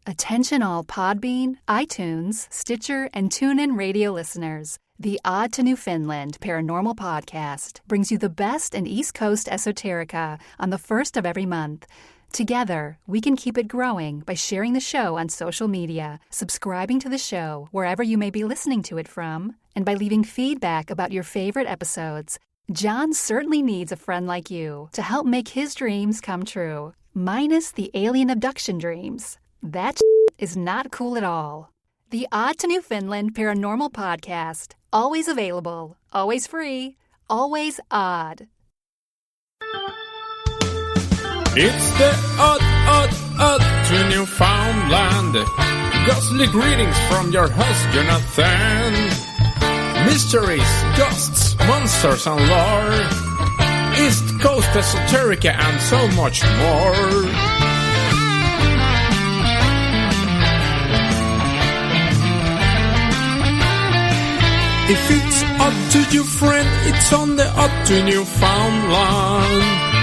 Attention all Podbean, iTunes, Stitcher, and TuneIn radio listeners. The Odd to Newfoundland Paranormal Podcast brings you the best in East Coast esoterica on the first of every month. Together, we can keep it growing by sharing the show on social media, subscribing to the show wherever you may be listening to it from, and by leaving feedback about your favorite episodes. John certainly needs a friend like you to help make his dreams come true, minus the alien abduction dreams. That is not cool at all. The Odd to Newfoundland Paranormal Podcast. Always available, always free, always odd. It's the Odd to Newfoundland. Ghostly greetings from your host, Jonathan. Mysteries, ghosts, monsters, and lore. East Coast esoterica and so much more. If it's odd to your friend, it's on the Odd to Newfoundland.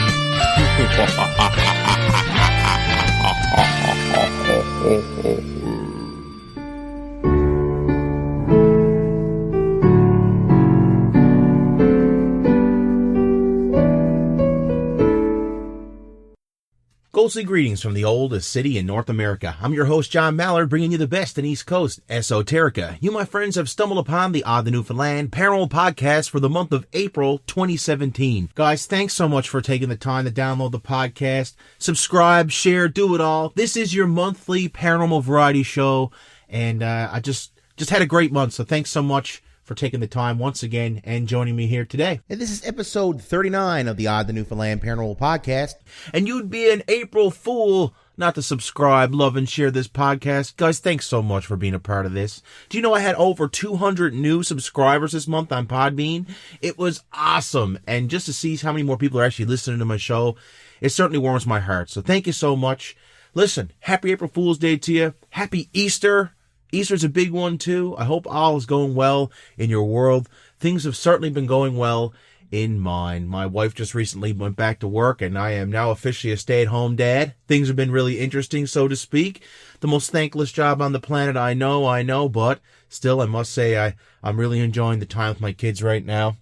Ghostly greetings from the oldest city in North America. I'm your host, John Mallard, bringing you the best in East Coast esoterica. You, my friends, have stumbled upon the Odd to Newfoundland Paranormal Podcast for the month of April 2017. Guys, thanks so much for taking the time to download the podcast, subscribe, share, do it all. This is your monthly paranormal variety show, and I just had a great month, so thanks so much for taking the time once again and joining me here today. And this is episode 39 of the Odd to Newfoundland Paranormal Podcast. And you'd be an April fool not to subscribe, love, and share this podcast. Guys, thanks so much for being a part of this. Do you know I had over 200 new subscribers this month on Podbean? It was awesome. And just to see how many more people are actually listening to my show, it certainly warms my heart. So thank you so much. Listen, happy April Fool's Day to you. Happy Easter. Easter's a big one, too. I hope all is going well in your world. Things have certainly been going well in mine. My wife just recently went back to work, and I am now officially a stay-at-home dad. Things have been really interesting, so to speak. The most thankless job on the planet, I know, but still, I must say I'm really enjoying the time with my kids right now.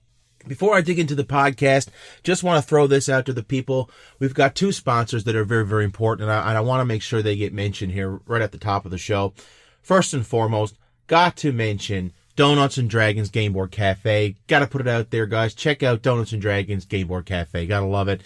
Before I dig into the podcast, just want to throw this out to the people. We've got two sponsors that are very, very important, and I want to make sure they get mentioned here right at the top of the show. First and foremost, got to mention Donuts and Dragons Game Board Cafe. Got to put it out there, guys. Check out Donuts and Dragons Game Board Cafe. Got to love it.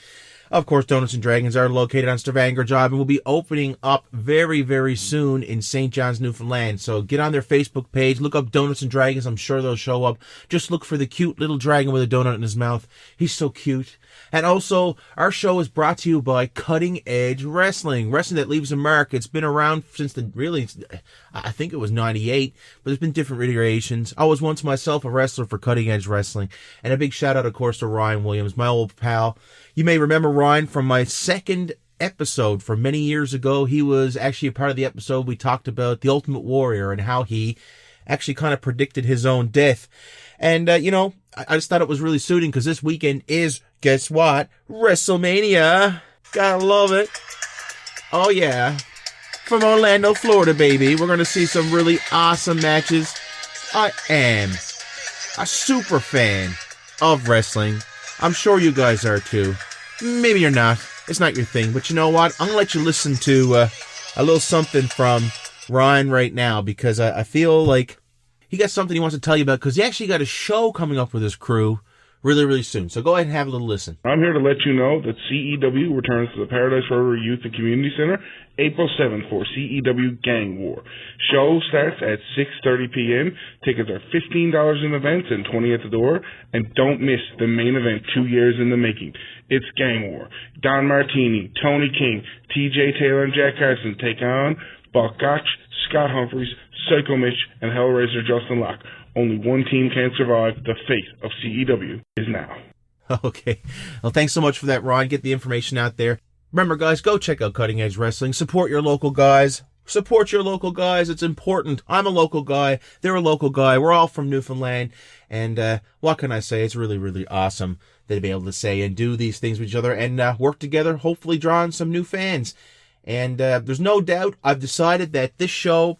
Of course, Donuts and Dragons are located on Stavanger Drive and will be opening up very, very soon in St. John's, Newfoundland. So get on their Facebook page, look up Donuts and Dragons. I'm sure they'll show up. Just look for the cute little dragon with a donut in his mouth. He's so cute. And also, our show is brought to you by Cutting Edge Wrestling. Wrestling that leaves a mark. It's been around since I think it was 98, but there's been different iterations. I was once myself a wrestler for Cutting Edge Wrestling. And a big shout out, of course, to Ryan Williams, my old pal. You may remember Ryan from my second episode from many years ago. He was actually a part of the episode we talked about the Ultimate Warrior and how he actually kind of predicted his own death. And, I just thought it was really suiting because this weekend is, guess what? Wrestlemania. Gotta love it. Oh, yeah. From Orlando, Florida, baby. We're going to see some really awesome matches. I am a super fan of wrestling. I'm sure you guys are too. Maybe you're not. It's not your thing. But you know what? I'm going to let you listen to a little something from Ryan right now because I feel like he got something he wants to tell you about because he actually got a show coming up with his crew really, really soon. So go ahead and have a little listen. I'm here to let you know that CEW returns to the Paradise River Youth and Community Center April 7th for CEW Gang War. Show starts at 6:30 p.m. Tickets are $15 in events and $20 at the door. And don't miss the main event 2 years in the making. It's Gang War. Don Martini, Tony King, TJ Taylor, and Jack Carson take on Buck Gotch, Scott Humphreys, Psycho Mitch, and Hellraiser Justin Locke. Only one team can survive. The fate of CEW is now. Okay. Well, thanks so much for that, Ron. Get the information out there. Remember, guys, go check out Cutting Edge Wrestling. Support your local guys. Support your local guys. It's important. I'm a local guy. They're a local guy. We're all from Newfoundland. And what can I say? It's really, really awesome to be able to say and do these things with each other and work together, hopefully drawing some new fans. And there's no doubt I've decided that this show,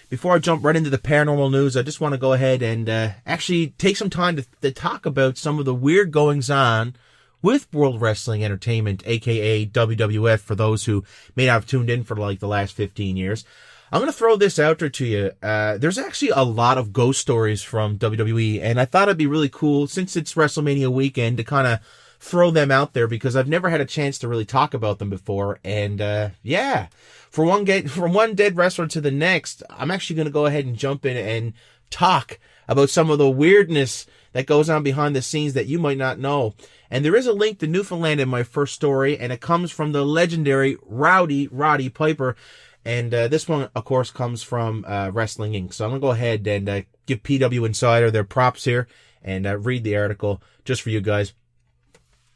before I jump right into the paranormal news, I just want to go ahead and actually take some time to talk about some of the weird goings-on with World Wrestling Entertainment, a.k.a. WWF, for those who may not have tuned in for like the last 15 years. I'm going to throw this out there to you. There's actually a lot of ghost stories from WWE, and I thought it'd be really cool, since it's WrestleMania weekend, to kind of throw them out there, because I've never had a chance to really talk about them before. And from one dead wrestler to the next, I'm actually going to go ahead and jump in and talk about some of the weirdness that goes on behind the scenes that you might not know. And there is a link to Newfoundland in my first story, and it comes from the legendary Roddy Piper. And this one, of course, comes from Wrestling Inc. So I'm going to go ahead and give PW Insider their props here and read the article just for you guys.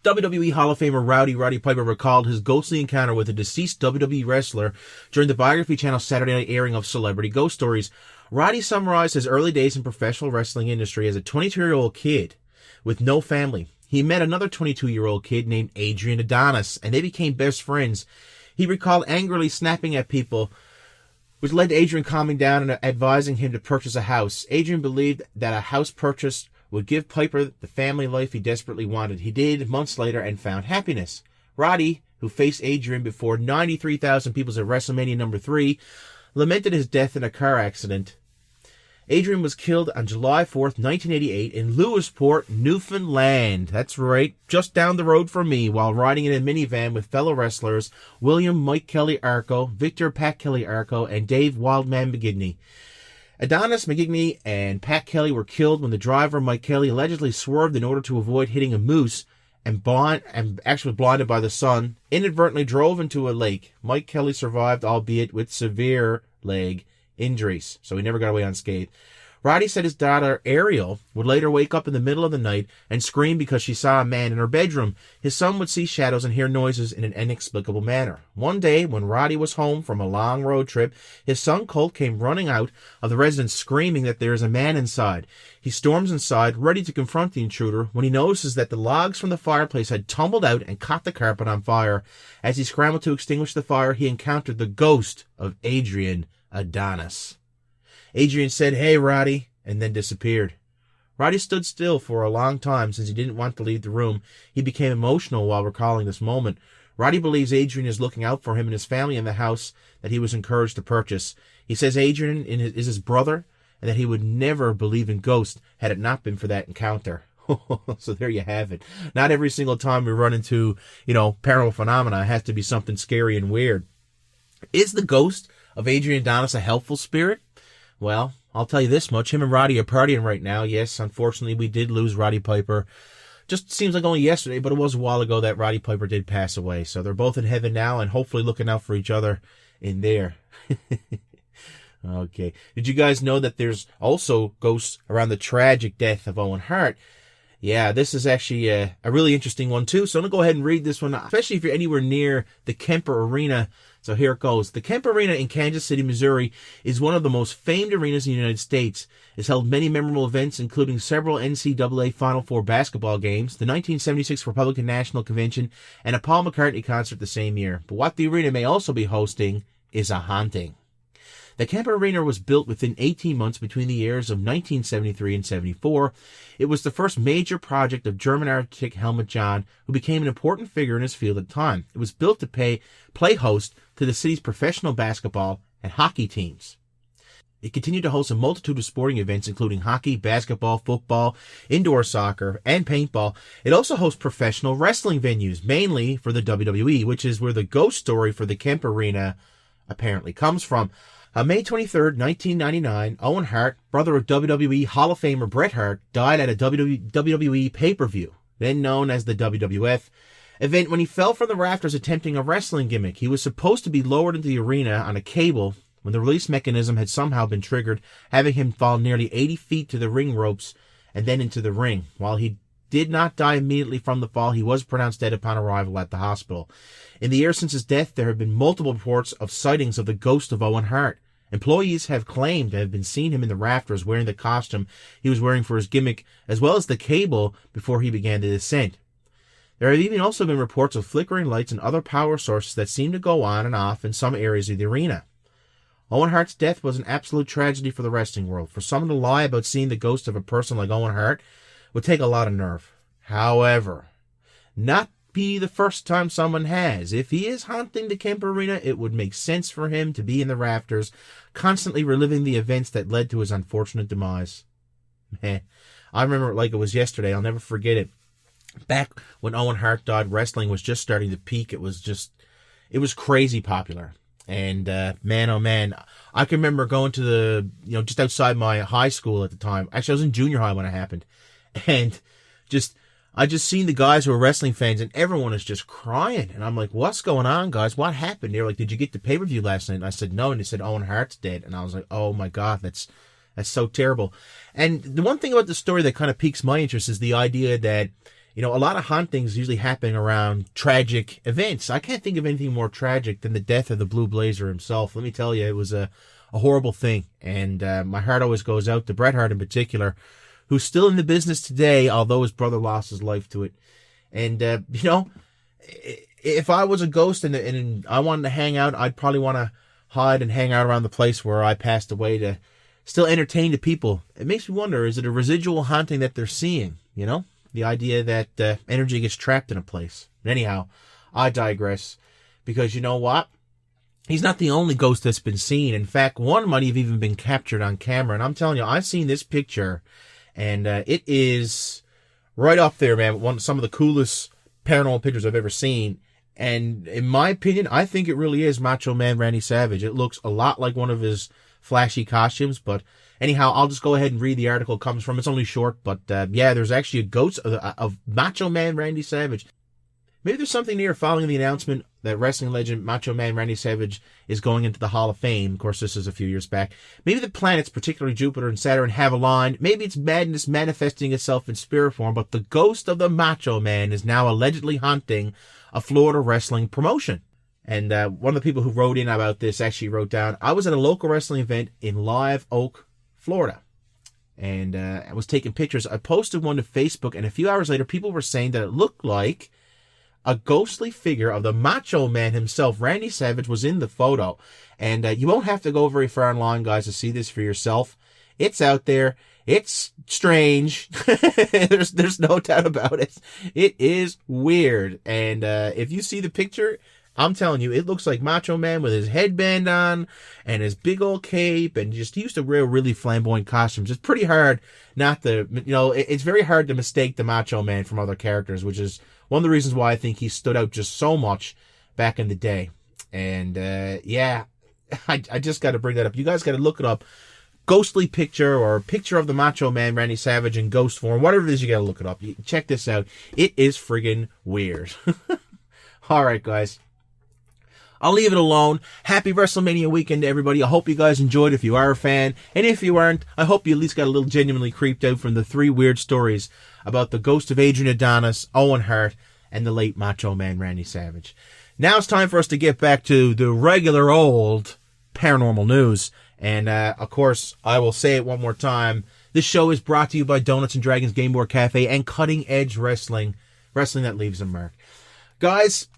WWE Hall of Famer Roddy Piper recalled his ghostly encounter with a deceased WWE wrestler during the Biography Channel's Saturday night airing of Celebrity Ghost Stories. Roddy summarized his early days in professional wrestling industry as a 22-year-old kid with no family. He met another 22-year-old kid named Adrian Adonis, and they became best friends. He recalled angrily snapping at people, which led to Adrian calming down and advising him to purchase a house. Adrian believed that a house purchase would give Piper the family life he desperately wanted. He did months later and found happiness. Roddy, who faced Adrian before 93,000 people at WrestleMania number 3, lamented his death in a car accident. Adrian was killed on July 4th, 1988 in Lewisport, Newfoundland. That's right, just down the road from me, while riding in a minivan with fellow wrestlers William Mike Kelly Arco, Victor Pat Kelly Arco, and Dave Wildman McGigney. Adonis, McGigney, and Pat Kelly were killed when the driver, Mike Kelly, allegedly swerved in order to avoid hitting a moose and actually blinded by the sun, inadvertently drove into a lake. Mike Kelly survived, albeit with severe leg injuries, so he never got away unscathed. Roddy said his daughter, Ariel, would later wake up in the middle of the night and scream because she saw a man in her bedroom. His son would see shadows and hear noises in an inexplicable manner. One day, when Roddy was home from a long road trip, his son Colt came running out of the residence screaming that there is a man inside. He storms inside, ready to confront the intruder, when he notices that the logs from the fireplace had tumbled out and caught the carpet on fire. As he scrambled to extinguish the fire, he encountered the ghost of Adrian Adonis. Adrian said, "Hey, Roddy," and then disappeared. Roddy stood still for a long time since he didn't want to leave the room. He became emotional while recalling this moment. Roddy believes Adrian is looking out for him and his family in the house that he was encouraged to purchase. He says Adrian is his brother and that he would never believe in ghosts had it not been for that encounter. So there you have it. Not every single time we run into, paranormal phenomena, it has to be something scary and weird. Is the ghost of Adrian Adonis a helpful spirit? Well, I'll tell you this much. Him and Roddy are partying right now. Yes, unfortunately, we did lose Roddy Piper. Just seems like only yesterday, but it was a while ago that Roddy Piper did pass away. So they're both in heaven now and hopefully looking out for each other in there. Okay. Did you guys know that there's also ghosts around the tragic death of Owen Hart? Yeah, this is actually a really interesting one, too. So I'm going to go ahead and read this one, especially if you're anywhere near the Kemper Arena. So here it goes. The Kemper Arena in Kansas City, Missouri is one of the most famed arenas in the United States. It's held many memorable events, including several NCAA Final Four basketball games, the 1976 Republican National Convention, and a Paul McCartney concert the same year. But what the arena may also be hosting is a haunting. The Kemper Arena was built within 18 months between the years of 1973 and 74. It was the first major project of German architect Helmut John, who became an important figure in his field at the time. It was built to play host to the city's professional basketball and hockey teams. It continued to host a multitude of sporting events, including hockey, basketball, football, indoor soccer, and paintball. It also hosts professional wrestling venues, mainly for the WWE, which is where the ghost story for the Kemper Arena apparently comes from. On May 23rd, 1999, Owen Hart, brother of WWE Hall of Famer Bret Hart, died at a WWE pay-per-view, then known as the WWF, event when he fell from the rafters attempting a wrestling gimmick. He was supposed to be lowered into the arena on a cable when the release mechanism had somehow been triggered, having him fall nearly 80 feet to the ring ropes and then into the ring. While he did not die immediately from the fall, he was pronounced dead upon arrival at the hospital. In the years since his death, there have been multiple reports of sightings of the ghost of Owen Hart. Employees have claimed to have been seen him in the rafters wearing the costume he was wearing for his gimmick, as well as the cable before he began the descent. There have even also been reports of flickering lights and other power sources that seem to go on and off in some areas of the arena. Owen Hart's death was an absolute tragedy for the wrestling world. For someone to lie about seeing the ghost of a person like Owen Hart would take a lot of nerve. However, not be the first time someone has. If he is haunting the Kemp Arena, it would make sense for him to be in the rafters, constantly reliving the events that led to his unfortunate demise. Man, I remember it like it was yesterday. I'll never forget it. Back when Owen Hart died, wrestling was just starting to peak. It was crazy popular. And, man, oh man, I can remember going to just outside my high school at the time. Actually, I was in junior high when it happened. And I just seen the guys who were wrestling fans, and everyone is just crying. And I'm like, what's going on, guys? What happened? They were like, did you get the pay-per-view last night? And I said, no. And they said, Owen Hart's dead. And I was like, oh my God, that's so terrible. And the one thing about the story that kind of piques my interest is the idea that, a lot of hauntings usually happen around tragic events. I can't think of anything more tragic than the death of the Blue Blazer himself. Let me tell you, it was a horrible thing. And my heart always goes out to Bret Hart in particular, who's still in the business today, although his brother lost his life to it. And, if I was a ghost and I wanted to hang out, I'd probably want to hide and hang out around the place where I passed away to still entertain the people. It makes me wonder, is it a residual haunting that they're seeing, The idea that energy gets trapped in a place. But anyhow, I digress. Because you know what? He's not the only ghost that's been seen. In fact, one might have even been captured on camera. And I'm telling you, I've seen this picture. And it is right up there, man. Some of the coolest paranormal pictures I've ever seen. And in my opinion, I think it really is Macho Man Randy Savage. It looks a lot like one of his flashy costumes. But anyhow, I'll just go ahead and read the article it comes from. It's only short. But yeah, there's actually a ghost of Macho Man Randy Savage. Maybe there's something here following the announcement that wrestling legend Macho Man Randy Savage is going into the Hall of Fame. Of course, this is a few years back. Maybe the planets, particularly Jupiter and Saturn, have aligned. Maybe it's madness manifesting itself in spirit form, but the ghost of the Macho Man is now allegedly haunting a Florida wrestling promotion. And one of the people who wrote in about this actually wrote down, I was at a local wrestling event in Live Oak, Florida. And I was taking pictures. I posted one to Facebook, and a few hours later, people were saying that it looked like a ghostly figure of the Macho Man himself, Randy Savage, was in the photo. And you won't have to go very far online, guys, to see this for yourself. It's out there. It's strange. There's no doubt about it. It is weird. And if you see the picture, I'm telling you, it looks like Macho Man with his headband on and his big old cape, and he used to wear really flamboyant costumes. It's pretty hard not to, it's very hard to mistake the Macho Man from other characters, which is one of the reasons why I think he stood out just so much back in the day. And, yeah, I just got to bring that up. You guys got to look it up. Ghostly picture or picture of the Macho Man, Randy Savage in ghost form. Whatever it is, you got to look it up. Check this out. It is friggin' weird. All right, guys. I'll leave it alone. Happy Wrestlemania weekend to everybody. I hope you guys enjoyed if you are a fan. And if you aren't, I hope you at least got a little genuinely creeped out from the 3 weird stories about the ghost of Adrian Adonis, Owen Hart, and the late Macho Man Randy Savage. Now it's time for us to get back to the regular old paranormal news. And, of course, I will say it one more time. This show is brought to you by Donuts and Dragons Game Board Cafe and Cutting Edge Wrestling. Wrestling that leaves a mark. Guys,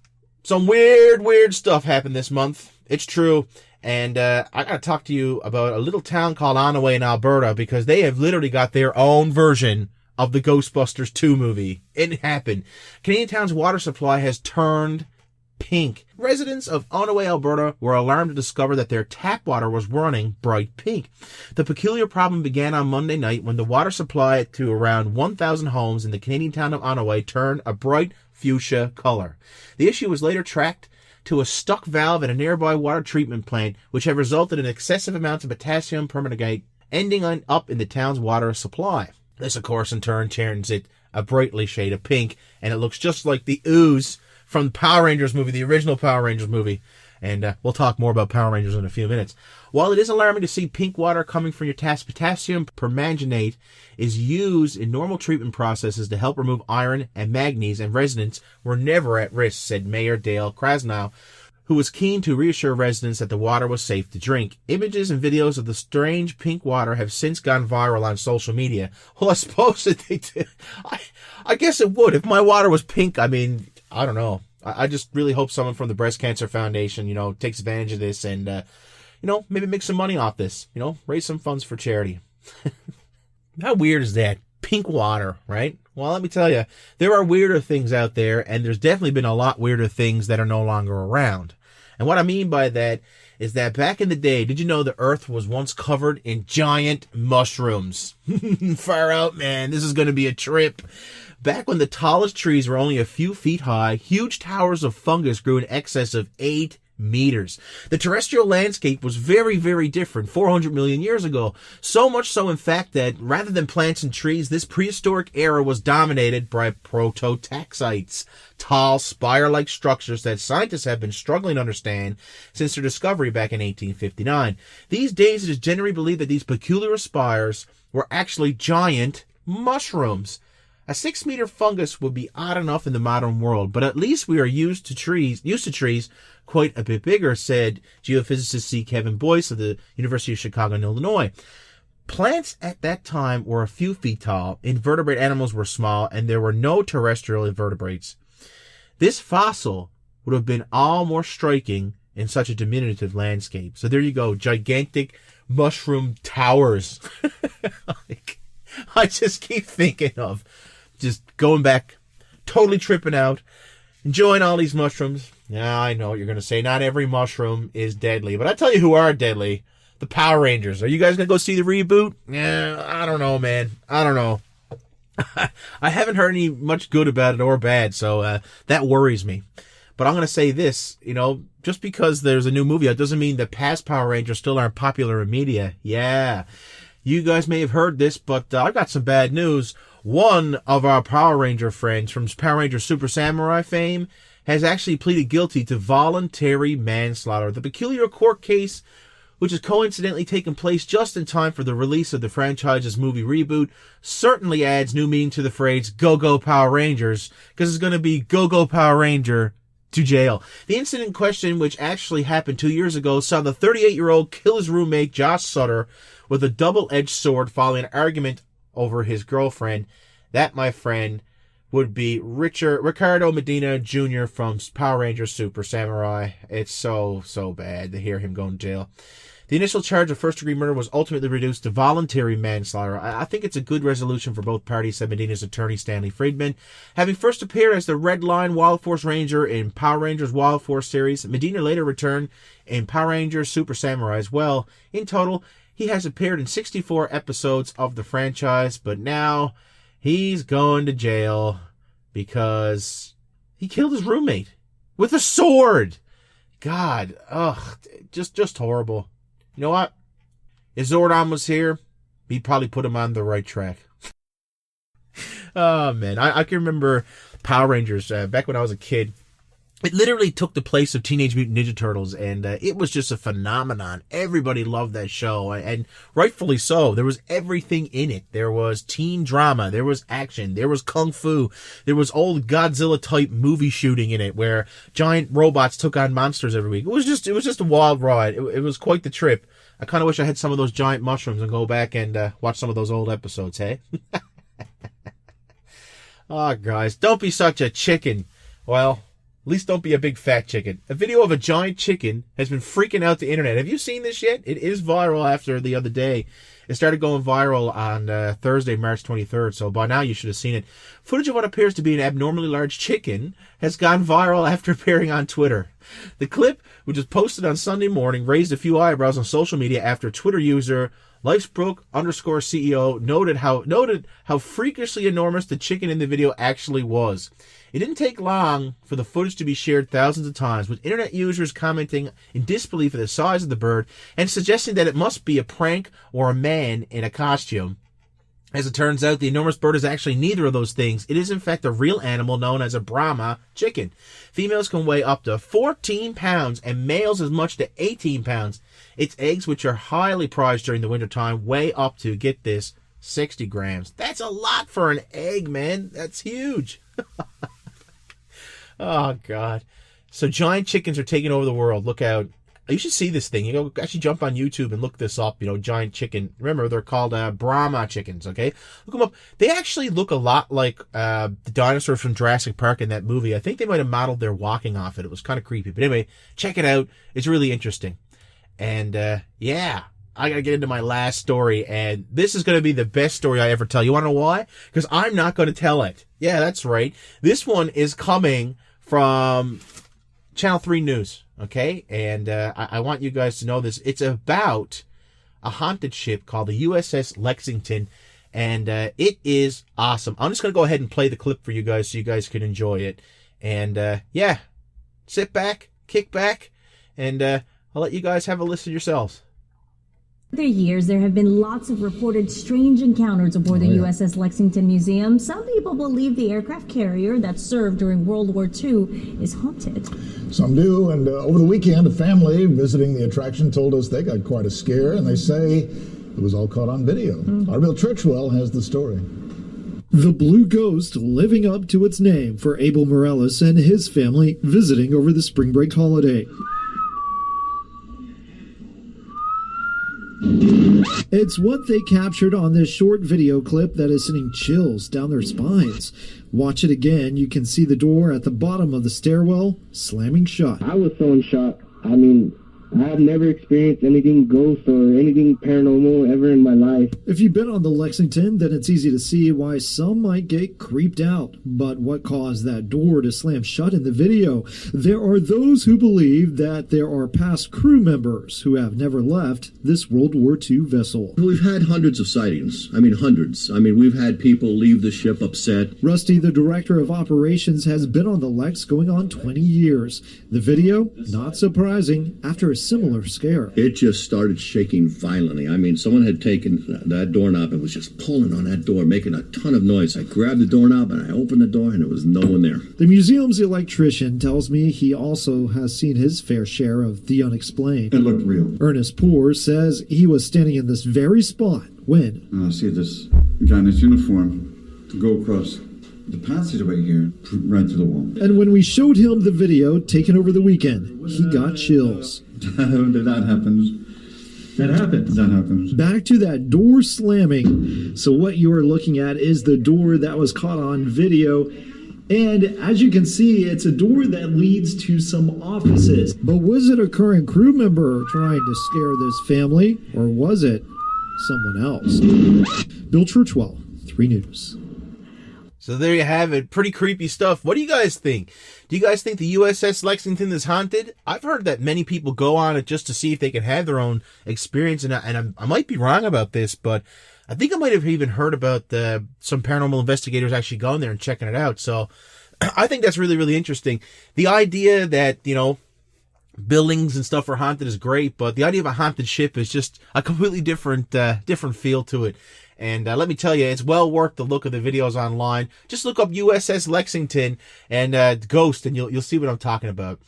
some weird stuff happened this month. It's true. And I got to talk to you about a little town called Onaway in Alberta, because they have literally got their own version of the Ghostbusters 2 movie. It happened. Canadian Town's water supply has turned pink. Residents of Onaway, Alberta were alarmed to discover that their tap water was running bright pink. The peculiar problem began on Monday night when the water supply to around 1,000 homes in the Canadian town of Onaway turned a bright fuchsia color. The issue was later tracked to a stuck valve at a nearby water treatment plant, which had resulted in excessive amounts of potassium permanganate ending up in the town's water supply. This, of course, in turn turns it a brightly shade of pink, and it looks just like the ooze from the Power Rangers movie, the original Power Rangers movie. And we'll talk more about Power Rangers in a few minutes. While it is alarming to see pink water coming from your taps, potassium permanganate is used in normal treatment processes to help remove iron and manganese, and residents were never at risk, said Mayor Dale Krasnow, who was keen to reassure residents that the water was safe to drink. Images and videos of the strange pink water have since gone viral on social media. Well, I suppose that they did. I guess it would. If my water was pink, I mean, I don't know. I just really hope someone from the Breast Cancer Foundation, takes advantage of this and, maybe make some money off this. Raise some funds for charity. How weird is that? Pink water, right? Well, let me tell you, there are weirder things out there, and there's definitely been a lot weirder things that are no longer around. And what I mean by that is that back in the day, did you know the Earth was once covered in giant mushrooms? Far out, man. This is going to be a trip. Back when the tallest trees were only a few feet high, huge towers of fungus grew in excess of 8 meters. The terrestrial landscape was very, very different 400 million years ago. So much so, in fact, that rather than plants and trees, this prehistoric era was dominated by prototaxites, tall, spire-like structures that scientists have been struggling to understand since their discovery back in 1859. These days, it is generally believed that these peculiar spires were actually giant mushrooms. A 6-meter fungus would be odd enough in the modern world, but at least we are used to trees quite a bit bigger, said geophysicist C. Kevin Boyce of the University of Chicago in Illinois. Plants at that time were a few feet tall, invertebrate animals were small, and there were no terrestrial invertebrates. This fossil would have been all more striking in such a diminutive landscape. So there you go, gigantic mushroom towers. I just keep thinking of just going back, totally tripping out, enjoying all these mushrooms. Yeah, I know what you're going to say. Not every mushroom is deadly. But I tell you who are deadly. The Power Rangers. Are you guys going to go see the reboot? Yeah, I don't know, man. I don't know. I haven't heard any much good about it or bad, so that worries me. But I'm going to say this, just because there's a new movie out doesn't mean that past Power Rangers still aren't popular in media. Yeah. You guys may have heard this, but I got some bad news. One of our Power Ranger friends from Power Ranger Super Samurai fame has actually pleaded guilty to voluntary manslaughter. The peculiar court case, which has coincidentally taken place just in time for the release of the franchise's movie reboot, certainly adds new meaning to the phrase Go-Go Power Rangers, because it's going to be Go-Go Power Ranger to jail. The incident in question, which actually happened 2 years ago, saw the 38-year-old kill his roommate, Josh Sutter, with a double-edged sword following an argument over his girlfriend. That, my friend, would be Ricardo Medina Jr. from Power Rangers Super Samurai. It's so bad to hear him go in jail. The initial charge of first-degree murder was ultimately reduced to voluntary manslaughter. I think it's a good resolution for both parties, said Medina's attorney, Stanley Friedman. Having first appeared as the Red Line Wild Force Ranger in Power Rangers Wild Force series, Medina later returned in Power Rangers Super Samurai as well. In total, he has appeared in 64 episodes of the franchise, but now he's going to jail because he killed his roommate with a sword. God, just horrible. You know what? If Zordon was here, he'd probably put him on the right track. Oh, man. I can remember Power Rangers back when I was a kid. It literally took the place of Teenage Mutant Ninja Turtles, and it was just a phenomenon. Everybody loved that show, and rightfully so. There was everything in it. There was teen drama, there was action, there was kung fu, there was old Godzilla-type movie shooting in it, where giant robots took on monsters every week. It was just a wild ride. It was quite the trip. I kind of wish I had some of those giant mushrooms and go back and watch some of those old episodes, hey? Oh, guys, don't be such a chicken. Well, at least don't be a big fat chicken. A video of a giant chicken has been freaking out the internet. Have you seen this yet? It is viral after the other day. It started going viral on Thursday, March 23rd, so by now you should have seen it. Footage of what appears to be an abnormally large chicken has gone viral after appearing on Twitter. The clip, which was posted on Sunday morning, raised a few eyebrows on social media after Twitter user Lifesbrook_CEO noted how freakishly enormous the chicken in the video actually was. It didn't take long for the footage to be shared thousands of times, with internet users commenting in disbelief at the size of the bird and suggesting that it must be a prank or a man in a costume. As it turns out, the enormous bird is actually neither of those things. It is in fact a real animal known as a Brahma chicken. Females can weigh up to 14 pounds and males as much to 18 pounds. Its eggs, which are highly prized during the wintertime, weigh up to, get this, 60 grams. That's a lot for an egg, man. That's huge. Oh, God. So giant chickens are taking over the world. Look out. You should see this thing. You know, actually jump on YouTube and look this up. You know, giant chicken. Remember, they're called Brahma chickens, okay? Look them up. They actually look a lot like the dinosaurs from Jurassic Park in that movie. I think they might have modeled their walking off it. It was kind of creepy. But anyway, check it out. It's really interesting. And, yeah, I got to get into my last story. And this is going to be the best story I ever tell. You want to know why? Because I'm not going to tell it. Yeah, that's right. This one is coming from Channel 3 News. Okay, and I want you guys to know this. It's about a haunted ship called the USS Lexington, and it is awesome. I'm just going to go ahead and play the clip for you guys so you guys can enjoy it. And, yeah, sit back, kick back, and I'll let you guys have a listen yourselves. For years, there have been lots of reported strange encounters aboard the USS Lexington Museum. Some people believe the aircraft carrier that served during World War II is haunted. Some do, and over the weekend, a family visiting the attraction told us they got quite a scare, and they say it was all caught on video. Heather Criswell has the story. The Blue Ghost living up to its name for Abel Morales and his family visiting over the spring break holiday. It's what they captured on this short video clip that is sending chills down their spines. Watch it again, you can see the door at the bottom of the stairwell slamming shut. I was so in shock. I mean, I have never experienced anything ghost or anything paranormal ever in my life. If you've been on the Lexington, then it's easy to see why some might get creeped out. But what caused that door to slam shut in the video? There are those who believe that there are past crew members who have never left this World War II vessel. We've had hundreds of sightings. I mean, hundreds. I mean, we've had people leave the ship upset. Rusty, the director of operations, has been on the Lex going on 20 years. The video, not surprising, after a similar scare. It just started shaking violently. I mean, someone had taken that doorknob and was just pulling on that door, making a ton of noise. I grabbed the doorknob and I opened the door and there was no one there. The museum's electrician tells me he also has seen his fair share of the unexplained. It looked real. Ernest Poor says he was standing in this very spot when I see this guy in his uniform go across the passageway here, right through the wall. And when we showed him the video taken over the weekend, he got chills. That happens. That happens. That happens. Back to that door slamming. So what you are looking at is the door that was caught on video. And as you can see, it's a door that leads to some offices. But was it a current crew member trying to scare this family? Or was it someone else? Bill Churchwell, 3 News. So there you have it. Pretty creepy stuff. What do you guys think? Do you guys think the USS Lexington is haunted? I've heard that many people go on it just to see if they can have their own experience. And I might be wrong about this, but I think I might have even heard about some paranormal investigators actually going there and checking it out. So I think that's really, really interesting. The idea that, you know, buildings and stuff are haunted is great, but the idea of a haunted ship is just a completely different feel to it. And let me tell you, it's well worth the look of the videos online. Just look up USS Lexington and Ghost, and you'll see what I'm talking about.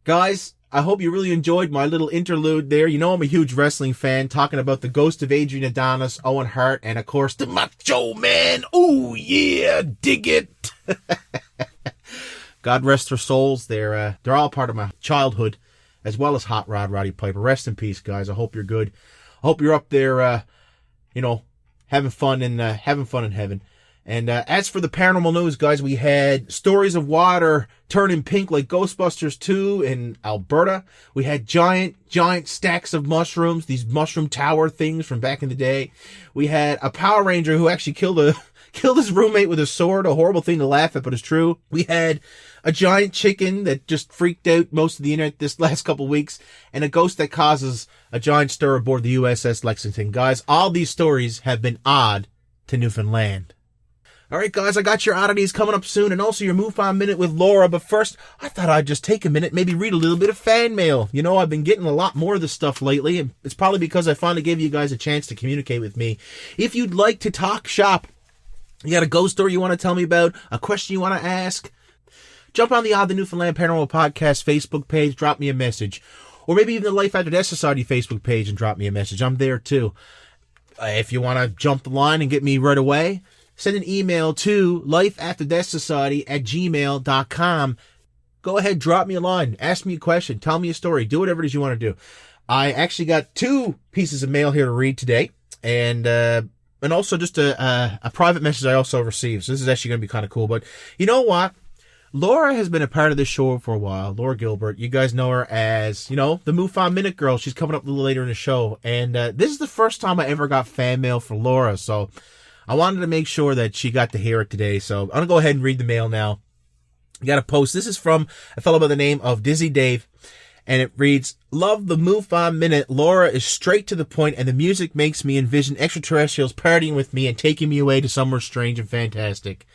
Guys, I hope you really enjoyed my little interlude there. You know I'm a huge wrestling fan, talking about the ghost of Adrian Adonis, Owen Hart, and of course the Macho Man. Oh yeah, dig it. God rest their souls. They're all part of my childhood, as well as Hot Rod Roddy Piper. Rest in peace, guys. I hope you're good. I hope you're up there, having fun in heaven. And as for the paranormal news, guys, we had stories of water turning pink like Ghostbusters 2 in Alberta. We had giant stacks of mushrooms, these mushroom tower things from back in the day. We had a Power Ranger who actually killed his roommate with a sword, a horrible thing to laugh at, but it's true. We had a giant chicken that just freaked out most of the internet this last couple weeks, and a ghost that causes a giant stir aboard the USS Lexington. Guys, all these stories have been odd to Newfoundland. All right, guys, I got your oddities coming up soon, and also your MUFON Minute with Laura. But first, I thought I'd just take a minute, maybe read a little bit of fan mail. You know, I've been getting a lot more of this stuff lately, and it's probably because I finally gave you guys a chance to communicate with me. If you'd like to talk shop, you got a ghost story you want to tell me about, a question you want to ask, jump on the Odd the Newfoundland Paranormal Podcast Facebook page, drop me a message. Or maybe even the Life After Death Society Facebook page and drop me a message. I'm there too. If you want to jump the line and get me right away, send an email to lifeafterdeathsociety@gmail.com. go ahead, drop me a line, ask me a question, tell me a story, do whatever it is you want to do. I actually got 2 pieces of mail here to read today, and also just a private message I also received. So this is actually going to be kind of cool. But you know what? Laura has been a part of this show for a while. Laura Gilbert. You guys know her as, the MUFON Minute Girl. She's coming up a little later in the show. And this is the first time I ever got fan mail for Laura. So I wanted to make sure that she got to hear it today. So I'm going to go ahead and read the mail now. You got a post. This is from a fellow by the name of Dizzy Dave. And it reads, "Love the MUFON Minute. Laura is straight to the point, and the music makes me envision extraterrestrials partying with me and taking me away to somewhere strange and fantastic."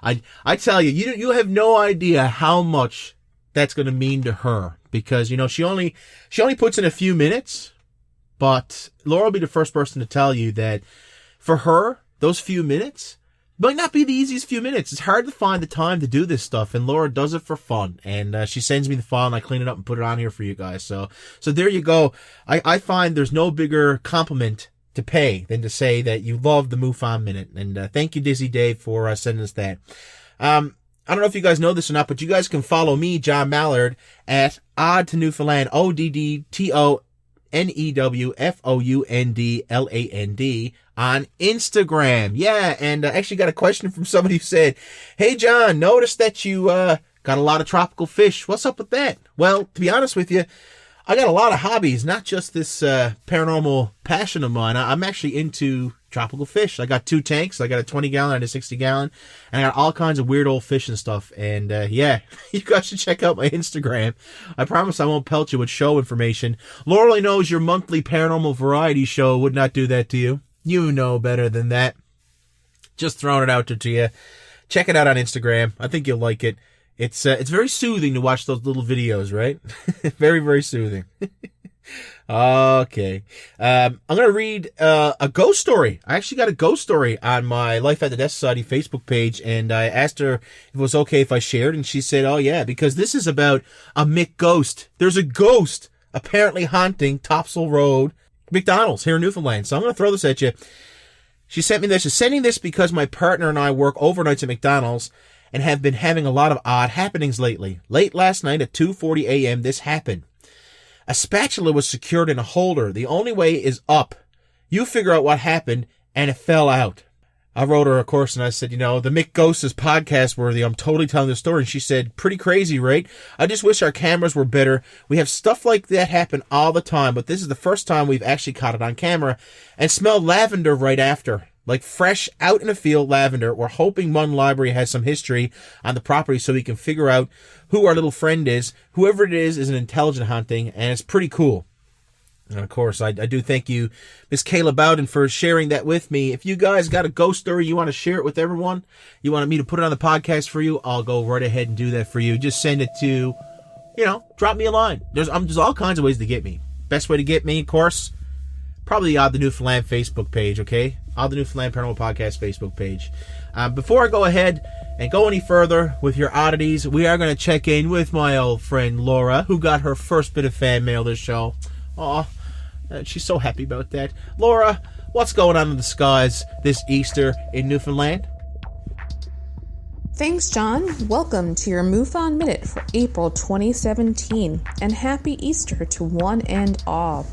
I tell you, you have no idea how much that's going to mean to her, because, she only puts in a few minutes, but Laura will be the first person to tell you that for her, those few minutes might not be the easiest few minutes. It's hard to find the time to do this stuff, and Laura does it for fun. And she sends me the file, and I clean it up and put it on here for you guys. So there you go. I find there's no bigger compliment to pay than to say that you love the MUFON Minute. And thank you, Dizzy Dave, for sending us that. I don't know if you guys know this or not, but you guys can follow me, John Mallard, at Odd to Newfoundland, ODDTONEWFOUNDLAND on Instagram. Yeah, and I actually got a question from somebody who said, "Hey, John, noticed that you got a lot of tropical fish. What's up with that?" Well, to be honest with you, I got a lot of hobbies, not just this paranormal passion of mine. I'm actually into tropical fish. I got 2 tanks. I got a 20-gallon and a 60-gallon, and I got all kinds of weird old fish and stuff. And yeah, you guys should check out my Instagram. I promise I won't pelt you with show information. Laura only knows your monthly paranormal variety show would not do that to you. You know better than that. Just throwing it out there to you. Check it out on Instagram. I think you'll like it. It's very soothing to watch those little videos, right? Very, very soothing. Okay. I'm going to read a ghost story. I actually got a ghost story on my Life at the Death Society Facebook page, and I asked her if it was okay if I shared, and she said, "Oh yeah, because this is about a McGhost. There's a ghost apparently haunting Topsail Road McDonald's here in Newfoundland." So I'm going to throw this at you. She sent me this. She's sending this because my partner and I work overnights at McDonald's and have been having a lot of odd happenings lately. Late last night at 2:40 a.m. this happened. A spatula was secured in a holder. The only way is up. You figure out what happened, and it fell out. I wrote her, of course, and I said, the McGhost is podcast worthy. I'm totally telling the story. And she said, "Pretty crazy, right? I just wish our cameras were better. We have stuff like that happen all the time, but this is the first time we've actually caught it on camera, and smelled lavender right after. Like fresh out in the field lavender. We're hoping Munn Library has some history on the property so we can figure out who our little friend is. Whoever it is an intelligent haunting, and it's pretty cool." And of course, I do thank you, Miss Kayla Bowden, for sharing that with me. If you guys got a ghost story, you want to share it with everyone, you want me to put it on the podcast for you, I'll go right ahead and do that for you. Just send it to, drop me a line. There's all kinds of ways to get me. Best way to get me, of course, probably the Odd the Newfoundland Facebook page, okay? Odd the Newfoundland Paranormal Podcast Facebook page. Before I go ahead and go any further with your oddities, we are going to check in with my old friend Laura, who got her first bit of fan mail this show. Aw, she's so happy about that. Laura, what's going on in the skies this Easter in Newfoundland? Thanks, John. Welcome to your MUFON Minute for April 2017, and happy Easter to one and all.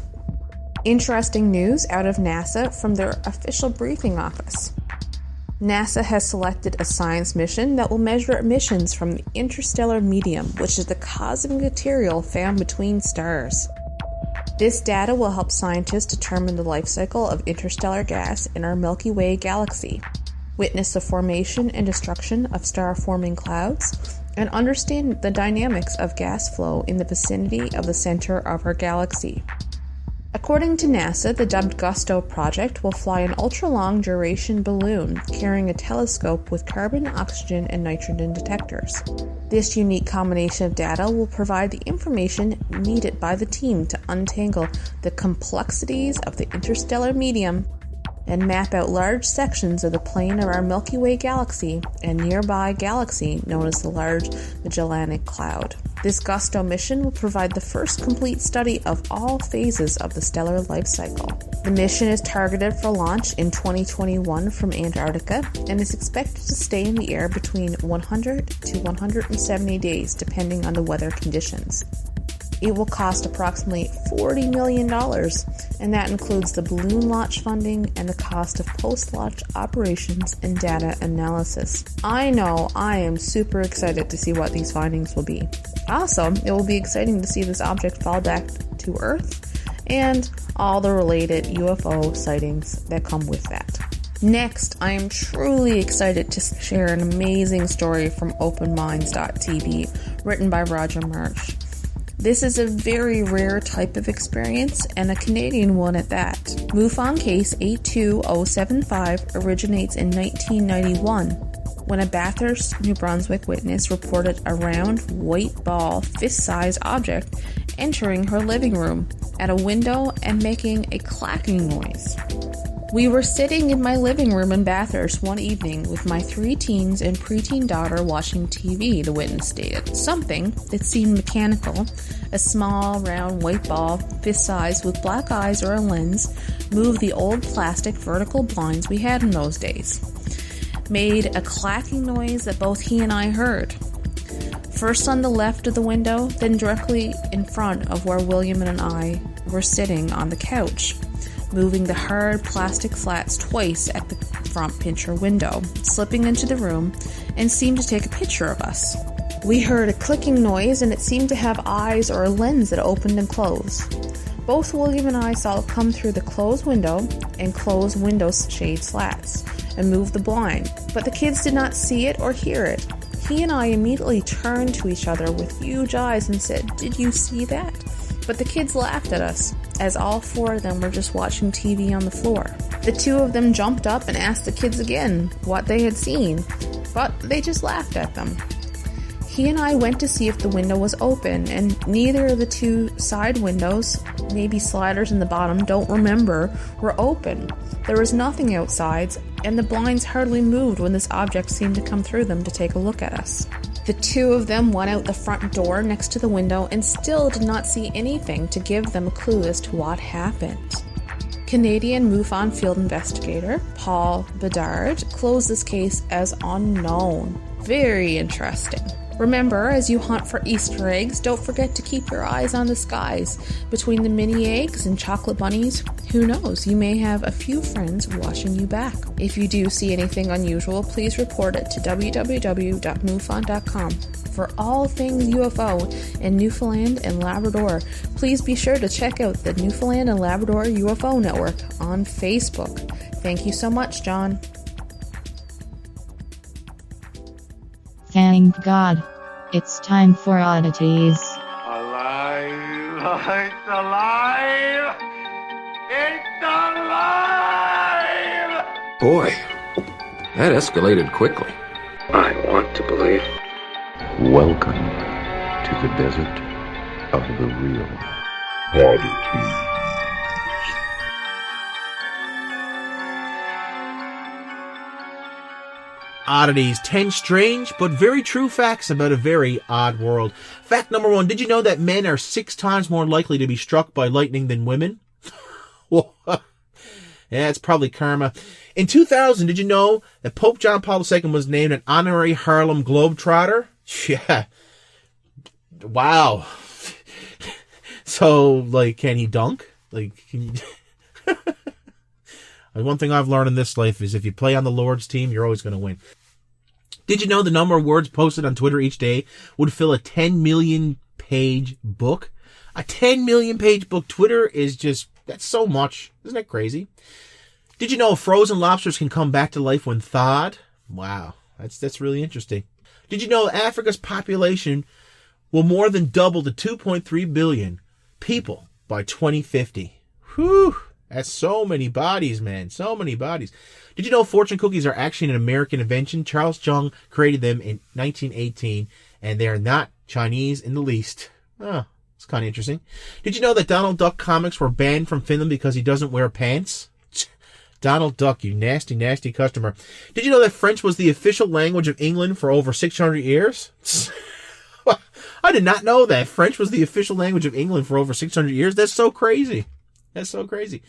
Interesting news out of NASA from their official briefing office. NASA has selected a science mission that will measure emissions from the interstellar medium, which is the cosmic material found between stars. This data will help scientists determine the life cycle of interstellar gas in our Milky Way galaxy, witness the formation and destruction of star-forming clouds, and understand the dynamics of gas flow in the vicinity of the center of our galaxy. According to NASA, the dubbed Gusto project will fly an ultra-long duration balloon carrying a telescope with carbon, oxygen, and nitrogen detectors. This unique combination of data will provide the information needed by the team to untangle the complexities of the interstellar medium and map out large sections of the plane of our Milky Way galaxy and nearby galaxy known as the Large Magellanic Cloud. This Gusto mission will provide the first complete study of all phases of the stellar life cycle. The mission is targeted for launch in 2021 from Antarctica and is expected to stay in the air between 100 to 170 days depending on the weather conditions. It will cost approximately $40 million, and that includes the balloon launch funding and the cost of post-launch operations and data analysis. I know I am super excited to see what these findings will be. Also, it will be exciting to see this object fall back to Earth and all the related UFO sightings that come with that. Next, I am truly excited to share an amazing story from OpenMinds.tv, written by Roger Marsh. This is a very rare type of experience, and a Canadian one at that. MUFON case 82075 originates in 1991, when a Bathurst, New Brunswick witness reported a round, white ball, fist-sized object entering her living room at a window and making a clacking noise. We were sitting in my living room in Bathurst one evening with my 3 teens and preteen daughter watching TV, the witness stated. Something that seemed mechanical, a small, round, white ball, fist-sized with black eyes or a lens, moved the old plastic vertical blinds we had in those days. Made a clacking noise that both he and I heard. First on the left of the window, then directly in front of where William and I were sitting on the couch, moving the hard plastic slats twice at the front picture window, slipping into the room, and seemed to take a picture of us. We heard a clicking noise, and it seemed to have eyes or a lens that opened and closed. Both William and I saw it come through the closed window and close window shade slats, and move the blind, but the kids did not see it or hear it. He and I immediately turned to each other with huge eyes and said, "Did you see that?" But the kids laughed at us, as all 4 of them were just watching TV on the floor. The 2 of them jumped up and asked the kids again what they had seen, but they just laughed at them. He and I went to see if the window was open, and neither of the 2 side windows, maybe sliders in the bottom, don't remember, were open. There was nothing outside, and the blinds hardly moved when this object seemed to come through them to take a look at us. The 2 of them went out the front door next to the window and still did not see anything to give them a clue as to what happened. Canadian MUFON field investigator Paul Bedard closed this case as unknown. Very interesting. Remember, as you hunt for Easter eggs, don't forget to keep your eyes on the skies. Between the mini eggs and chocolate bunnies, who knows, you may have a few friends watching you back. If you do see anything unusual, please report it to www.mufon.com. For all things UFO in Newfoundland and Labrador, please be sure to check out the Newfoundland and Labrador UFO Network on Facebook. Thank you so much, John. Thank God. It's time for Oddities. Alive! It's alive! It's alive! Boy, that escalated quickly. I want to believe. Welcome to the desert of the real Oddities. Oddities, 10 strange but very true facts about a very odd world. Fact number 1, did you know that men are 6 times more likely to be struck by lightning than women? Well, yeah, it's probably karma. In 2000, did you know that Pope John Paul II was named an honorary Harlem Globetrotter? Yeah. Wow. So, like, can he dunk? Like, can you... One thing I've learned in this life is if you play on the Lord's team, you're always going to win. Did you know the number of words posted on Twitter each day would fill a 10 million page book? A 10 million page book. Twitter is just, that's so much. Isn't that crazy? Did you know frozen lobsters can come back to life when thawed? Wow, that's really interesting. Did you know Africa's population will more than double to 2.3 billion people by 2050? Whew. That's so many bodies, man. So many bodies. Did you know fortune cookies are actually an American invention? Charles Chung created them in 1918, and they are not Chinese in the least. Oh, it's kind of interesting. Did you know that Donald Duck comics were banned from Finland because he doesn't wear pants? Donald Duck, you nasty, nasty customer. Did you know that French was the official language of England for over 600 years? I did not know that. French was the official language of England for over 600 years. That's so crazy. That's so crazy.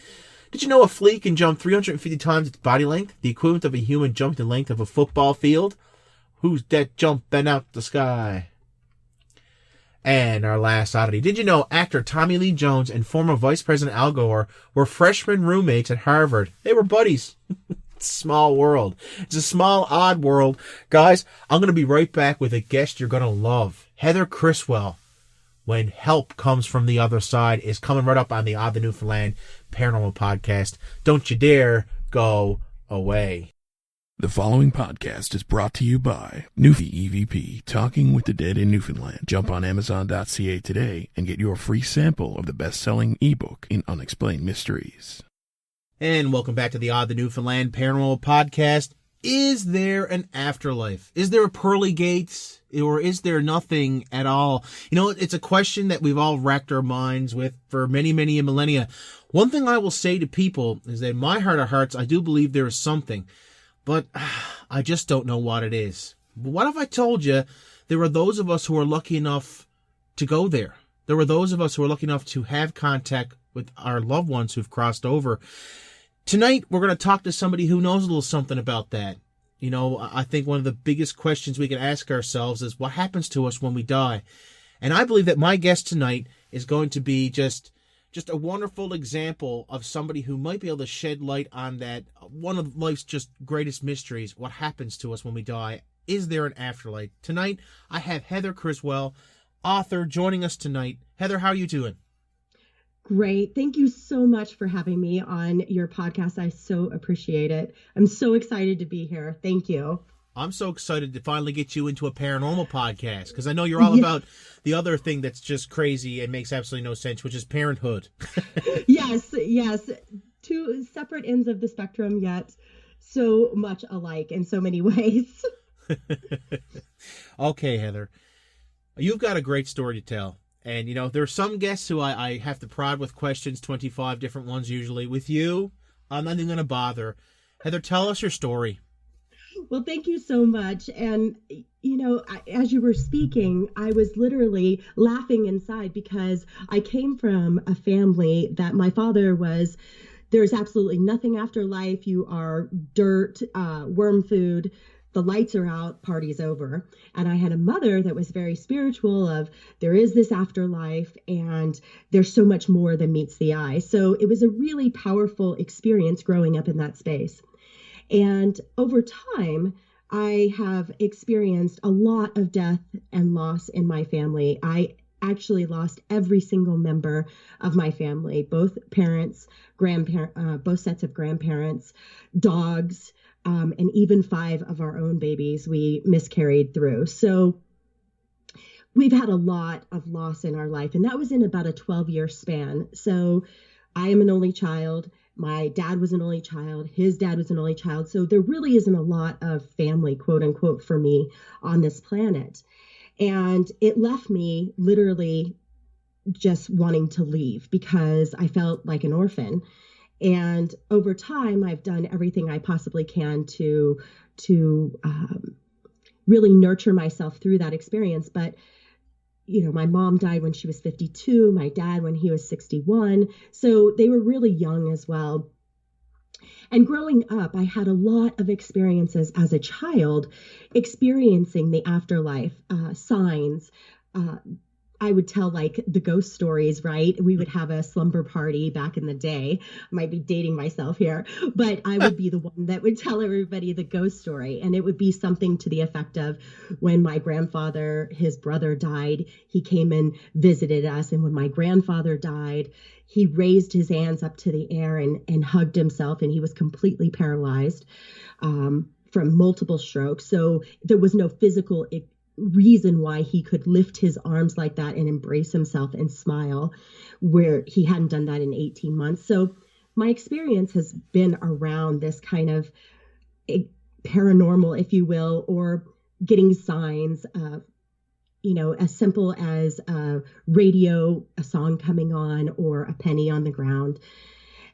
Did you know a flea can jump 350 times its body length, the equivalent of a human jumping the length of a football field? Who's that jumping out the sky? And our last oddity. Did you know actor Tommy Lee Jones and former Vice President Al Gore were freshman roommates at Harvard? They were buddies. Small world. It's a small, odd world. Guys, I'm going to be right back with a guest you're going to love. Heather Criswell, when help comes from the other side, is coming right up on the Odd the Newfoundland Paranormal Podcast. Don't you dare go away. The following podcast is brought to you by Newfie EVP, Talking with the Dead in Newfoundland. Jump on Amazon.ca today and get your free sample of the best-selling ebook in Unexplained Mysteries. And welcome back to the Odd the Newfoundland Paranormal Podcast. Is there an afterlife? Is there a pearly gates? Or is there nothing at all? You know, it's a question that we've all racked our minds with for many, many millennia. One thing I will say to people is that in my heart of hearts, I do believe there is something. But I just don't know what it is. But what if I told you there are those of us who are lucky enough to go there? There are those of us who are lucky enough to have contact with our loved ones who've crossed over. Tonight, we're going to talk to somebody who knows a little something about that. You know, I think one of the biggest questions we can ask ourselves is what happens to us when we die? And I believe that my guest tonight is going to be just a wonderful example of somebody who might be able to shed light on that, one of life's just greatest mysteries, what happens to us when we die. Is there an afterlife? Tonight, I have Heather Criswell, author, joining us tonight. Heather, how are you doing? Great. Thank you so much for having me on your podcast. I so appreciate it. I'm so excited to be here. Thank you. I'm so excited to finally get you into a paranormal podcast because I know you're all about the other thing that's just crazy and makes absolutely no sense, which is parenthood. Yes. Two separate ends of the spectrum, yet so much alike in so many ways. Okay, Heather, you've got a great story to tell. And, you know, there are some guests who I have to prod with questions, 25 different ones usually. With you, I'm not even going to bother. Heather, tell us your story. Well, thank you so much. And, you know, as you were speaking, I was literally laughing inside because I came from a family that my father was, there's absolutely nothing after life. You are dirt, worm food. The lights are out, party's over. And I had a mother that was very spiritual of there is this afterlife and there's so much more than meets the eye. So it was a really powerful experience growing up in that space. And over time, I have experienced a lot of death and loss in my family. I actually lost every single member of my family, both parents, both sets of grandparents, dogs, and even 5 of our own babies we miscarried through. So we've had a lot of loss in our life, and that was in about a 12-year span. So I am an only child. My dad was an only child. His dad was an only child. So there really isn't a lot of family, quote unquote, for me on this planet. And it left me literally just wanting to leave because I felt like an orphan. And over time, I've done everything I possibly can to really nurture myself through that experience. But you know, my mom died when she was 52, my dad when he was 61. So they were really young as well. And growing up, I had a lot of experiences as a child, experiencing the afterlife, signs. I would tell like the ghost stories, right? We would have a slumber party back in the day. I might be dating myself here, but I would be the one that would tell everybody the ghost story. And it would be something to the effect of when my grandfather, his brother died, he came and visited us. And when my grandfather died, he raised his hands up to the air and hugged himself, and he was completely paralyzed from multiple strokes. So there was no physical reason why he could lift his arms like that and embrace himself and smile, where he hadn't done that in 18 months. So my experience has been around this kind of paranormal, if you will, or getting signs of, you know, as simple as a radio, a song coming on, or a penny on the ground.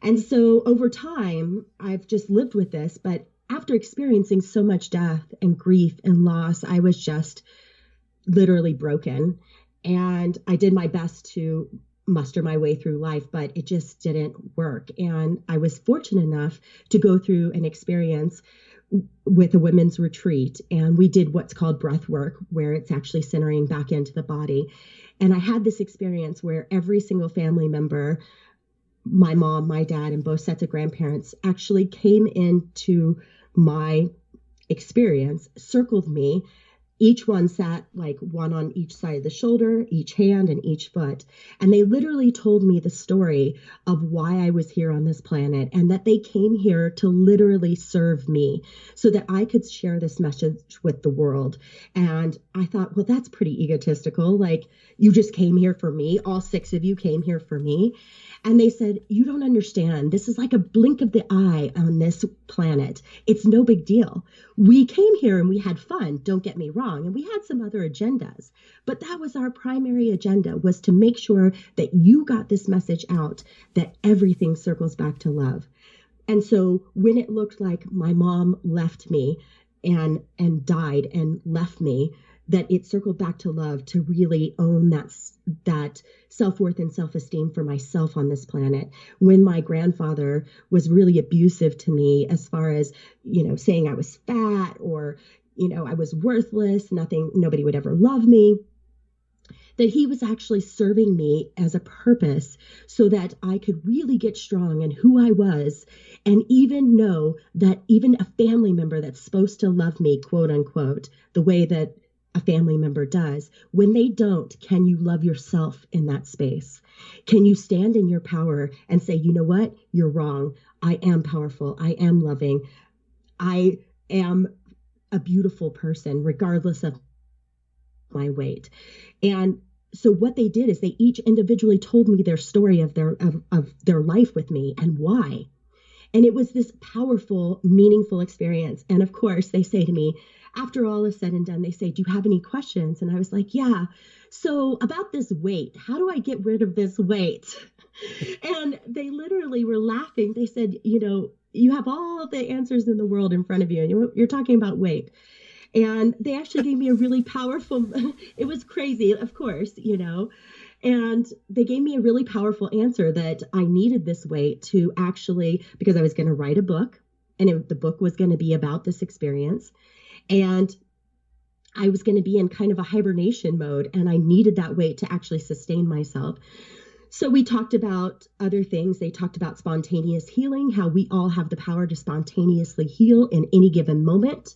And so over time, I've just lived with this, but after experiencing so much death and grief and loss, I was just literally broken. And I did my best to muster my way through life, but it just didn't work. And I was fortunate enough to go through an experience with a women's retreat. And we did what's called breath work, where it's actually centering back into the body. And I had this experience where every single family member, my mom, my dad, and both sets of grandparents actually came into my experience, circled me. Each one sat like one on each side of the shoulder, each hand, and each foot. And they literally told me the story of why I was here on this planet, and that they came here to literally serve me so that I could share this message with the world. And I thought, well, that's pretty egotistical. Like, you just came here for me. All 6 of you came here for me. And they said, you don't understand. This is like a blink of the eye on this planet. It's no big deal. We came here and we had fun, don't get me wrong. And we had some other agendas. But that was our primary agenda, was to make sure that you got this message out, that everything circles back to love. And so when it looked like my mom left me and died and left me, that it circled back to love, to really own that self-worth and self-esteem for myself on this planet. When my grandfather was really abusive to me, as far as, saying I was fat or, I was worthless, nobody would ever love me, that he was actually serving me as a purpose so that I could really get strong in who I was, and even know that even a family member that's supposed to love me, quote unquote, the way that a family member does, when they don't, can you love yourself in that space? Can you stand in your power and say, you know what? You're wrong. I am powerful. I am loving. I am a beautiful person, regardless of my weight. And so what they did is they each individually told me their story of their life with me and why. And it was this powerful, meaningful experience. And of course, they say to me, after all is said and done, they say, do you have any questions? And I was like, yeah. So about this weight, how do I get rid of this weight? And they literally were laughing. They said, you have all the answers in the world in front of you, and you're talking about weight. And they actually gave me a really powerful, it was crazy, of course, and they gave me a really powerful answer that I needed this weight to actually, because I was going to write a book, and the book was going to be about this experience. And I was going to be in kind of a hibernation mode, and I needed that weight to actually sustain myself. So we talked about other things. They talked about spontaneous healing, how we all have the power to spontaneously heal in any given moment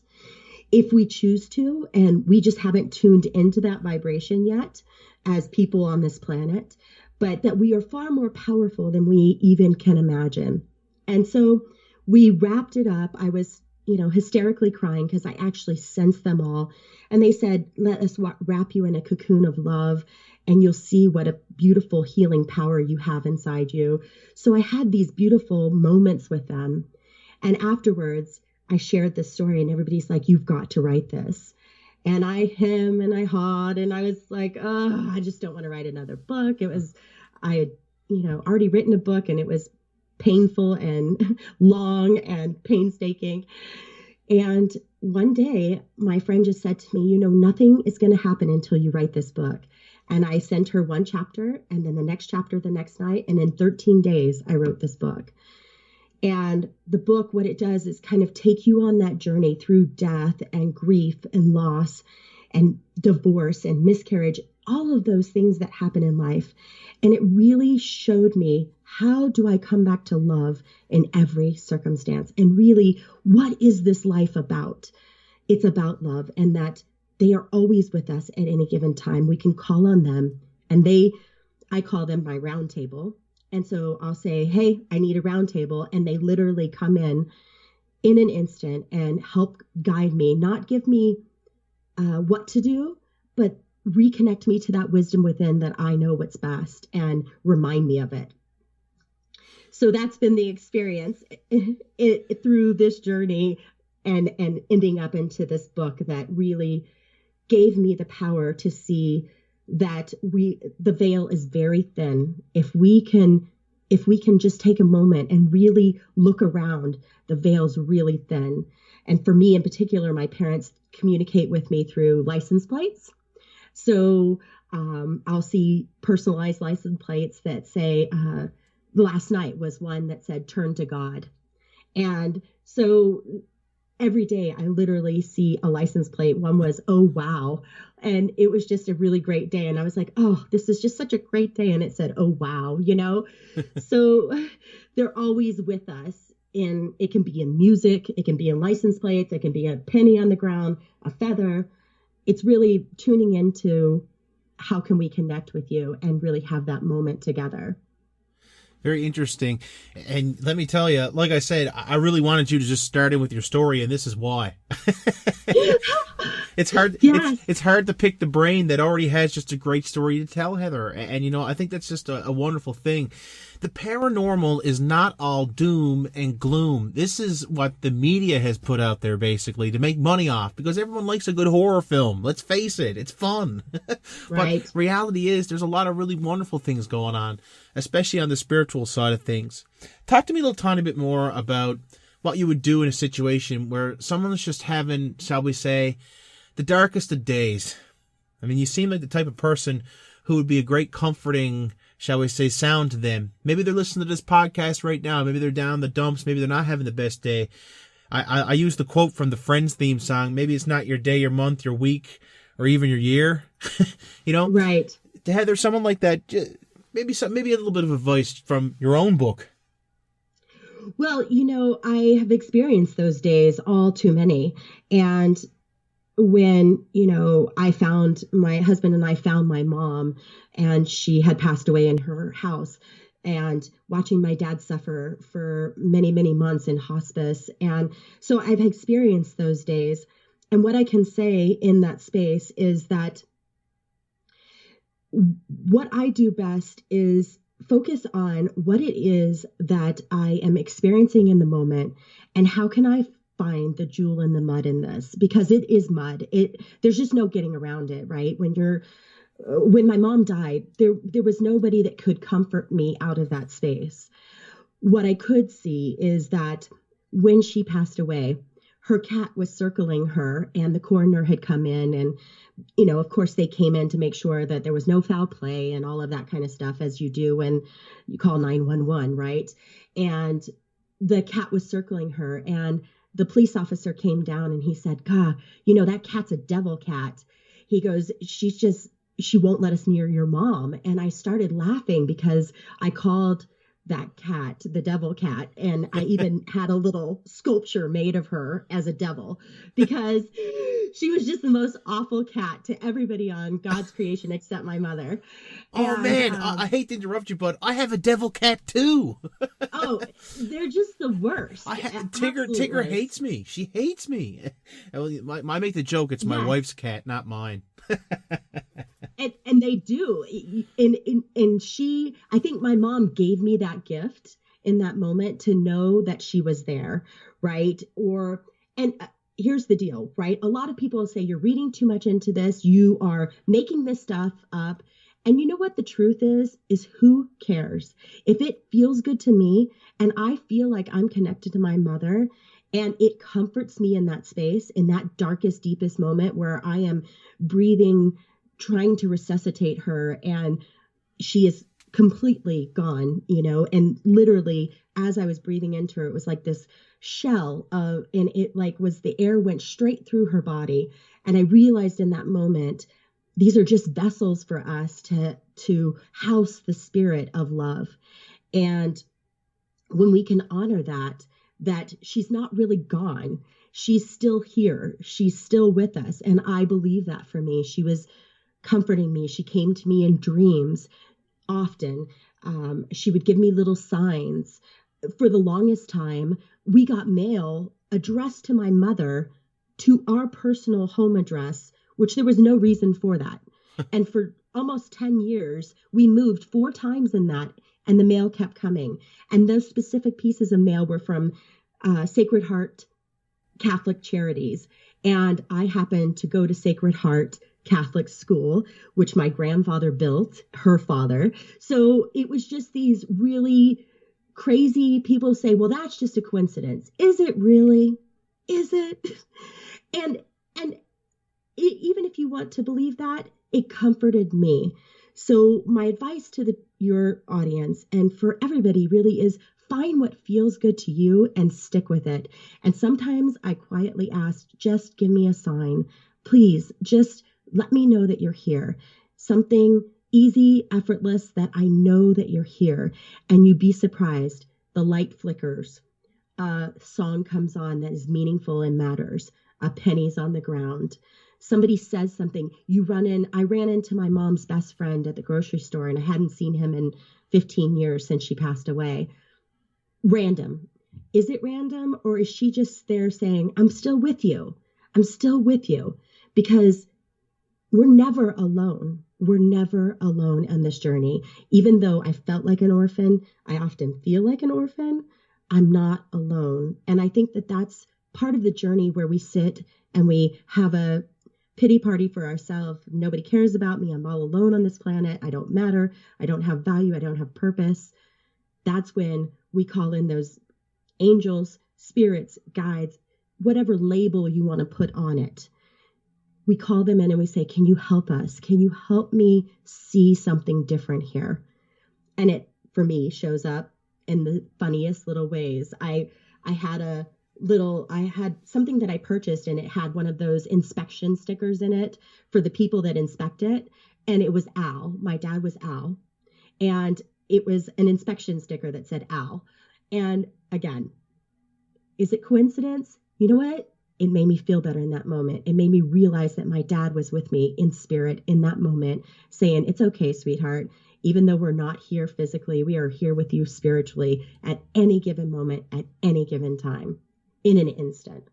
if we choose to, and we just haven't tuned into that vibration yet as people on this planet, but that we are far more powerful than we even can imagine. And so we wrapped it up. I was hysterically crying because I actually sensed them all. And they said, let us wrap you in a cocoon of love, and you'll see what a beautiful healing power you have inside you. So I had these beautiful moments with them. And afterwards, I shared this story, and everybody's like, you've got to write this. And I hem and I hawed, and I was like, oh, I just don't want to write another book. I had, already written a book, and it was painful and long and painstaking. And one day my friend just said to me, nothing is going to happen until you write this book. And I sent her one chapter, and then the next chapter the next night. And in 13 days, I wrote this book. And the book, what it does is kind of take you on that journey through death and grief and loss and divorce and miscarriage, all of those things that happen in life. And it really showed me, how do I come back to love in every circumstance? And really, what is this life about? It's about love, and that they are always with us at any given time. We can call on them, and I call them my round table. And so I'll say, hey, I need a round table. And they literally come in an instant and help guide me, not give me what to do, but reconnect me to that wisdom within, that I know what's best, and remind me of it. So that's been the experience through this journey and ending up into this book that really gave me the power to see that the veil is very thin. If we can just take a moment and really look around, the veil's really thin. And for me in particular, my parents communicate with me through license plates. So I'll see personalized license plates that say, last night was one that said, turn to God. And so every day I literally see a license plate. One was, oh, wow. And it was just a really great day. And I was like, oh, this is just such a great day. And it said, oh, wow, So they're always with us. And it can be in music. It can be in license plates. It can be a penny on the ground, a feather. It's really tuning into how can we connect with you and really have that moment together. Very interesting. And let me tell you, like I said, I really wanted you to just start in with your story, and this is why. It's hard. Yes. It's hard to pick the brain that already has just a great story to tell, Heather. And I think that's just a wonderful thing. The paranormal is not all doom and gloom. This is what the media has put out there, basically, to make money off, because everyone likes a good horror film. Let's face it, it's fun. Right. But reality is there's a lot of really wonderful things going on, especially on the spiritual side of things. Talk to me a little tiny bit more about what you would do in a situation where someone's just having, shall we say, the darkest of days. I mean, you seem like the type of person who would be a great comforting, shall we say, sound to them. Maybe they're listening to this podcast right now. Maybe they're down in the dumps. Maybe they're not having the best day. I use the quote from the Friends theme song. Maybe it's not your day, your month, your week, or even your year. Right. Heather, someone like that, maybe a little bit of advice from your own book. Well, I have experienced those days, all too many. And when, my husband and I found my mom, and she had passed away in her house, and watching my dad suffer for many, many months in hospice. And so I've experienced those days. And what I can say in that space is that what I do best is focus on what it is that I am experiencing in the moment, and how can I find the jewel in the mud in this, because it is mud. There's just no getting around it, right? When my mom died, there was nobody that could comfort me out of that space. What I could see is that when she passed away, her cat was circling her, and the coroner had come in, and of course they came in to make sure that there was no foul play and all of that kind of stuff, as you do when you call 911, right? And the cat was circling her, and the police officer came down and he said, God, that cat's a devil cat. He goes, she won't let us near your mom. And I started laughing because I called that cat the devil cat. And I even had a little sculpture made of her as a devil, because she was just the most awful cat to everybody on God's creation except my mother. Oh, man, I hate to interrupt you, but I have a devil cat too. Oh, they're just the worst. Tigger hates me. She hates me. I make the joke, it's my wife's cat, not mine. And they do. And she, I think my mom gave me that gift in that moment to know that she was there, right? Here's the deal, right? A lot of people say you're reading too much into this. You are making this stuff up. And you know what the truth is who cares? If it feels good to me and I feel like I'm connected to my mother, and it comforts me in that space, in that darkest, deepest moment where I am breathing, trying to resuscitate her, and she is completely gone, and literally as I was breathing into her, it was like this shell and it was the air went straight through her body. And I realized in that moment, these are just vessels for us to house the spirit of love. And when we can honor that she's not really gone, she's still here, she's still with us. And I believe that for me, she was comforting me. She came to me in dreams often. She would give me little signs. For the longest time, we got mail addressed to my mother to our personal home address, which there was no reason for that. And for almost 10 years, we moved 4 times in that, and the mail kept coming. And those specific pieces of mail were from Sacred Heart Catholic Charities. And I happened to go to Sacred Heart Catholic school, which my grandfather built, her father. So it was just these really crazy people say, well, that's just a coincidence. Is it really? Is it? And even if you want to believe that, It comforted me. So my advice to your audience and for everybody really is find what feels good to you and stick with it. And sometimes I quietly ask, just give me a sign. Please, just let me know that you're here. Something easy, effortless, that I know that you're here. And you'd be surprised. The light flickers. A song comes on that is meaningful and matters. A penny's on the ground. Somebody says something, you run in. I ran into my mom's best friend at the grocery store, and I hadn't seen him in 15 years since she passed away. Random. Is it random, or is she just there saying, I'm still with you. I'm still with you? Because we're never alone. We're never alone on this journey. Even though I felt like an orphan, I often feel like an orphan. I'm not alone. And I think that that's part of the journey where we sit and we have a pity party for ourselves. Nobody cares about me. I'm all alone on this planet. I don't matter. I don't have value. I don't have purpose. That's when we call in those angels, spirits, guides, whatever label you want to put on it. We call them in and we say, can you help us? Can you help me see something different here? And it, for me, shows up in the funniest little ways. I had something that I purchased, and it had one of those inspection stickers in it for the people that inspect it. And it was Al. My dad was Al. And it was an inspection sticker that said Al. And again, is it coincidence? You know what? It made me feel better in that moment. It made me realize that my dad was with me in spirit in that moment, saying, it's okay, sweetheart. Even though we're not here physically, we are here with you spiritually at any given moment, at any given time. In an instant.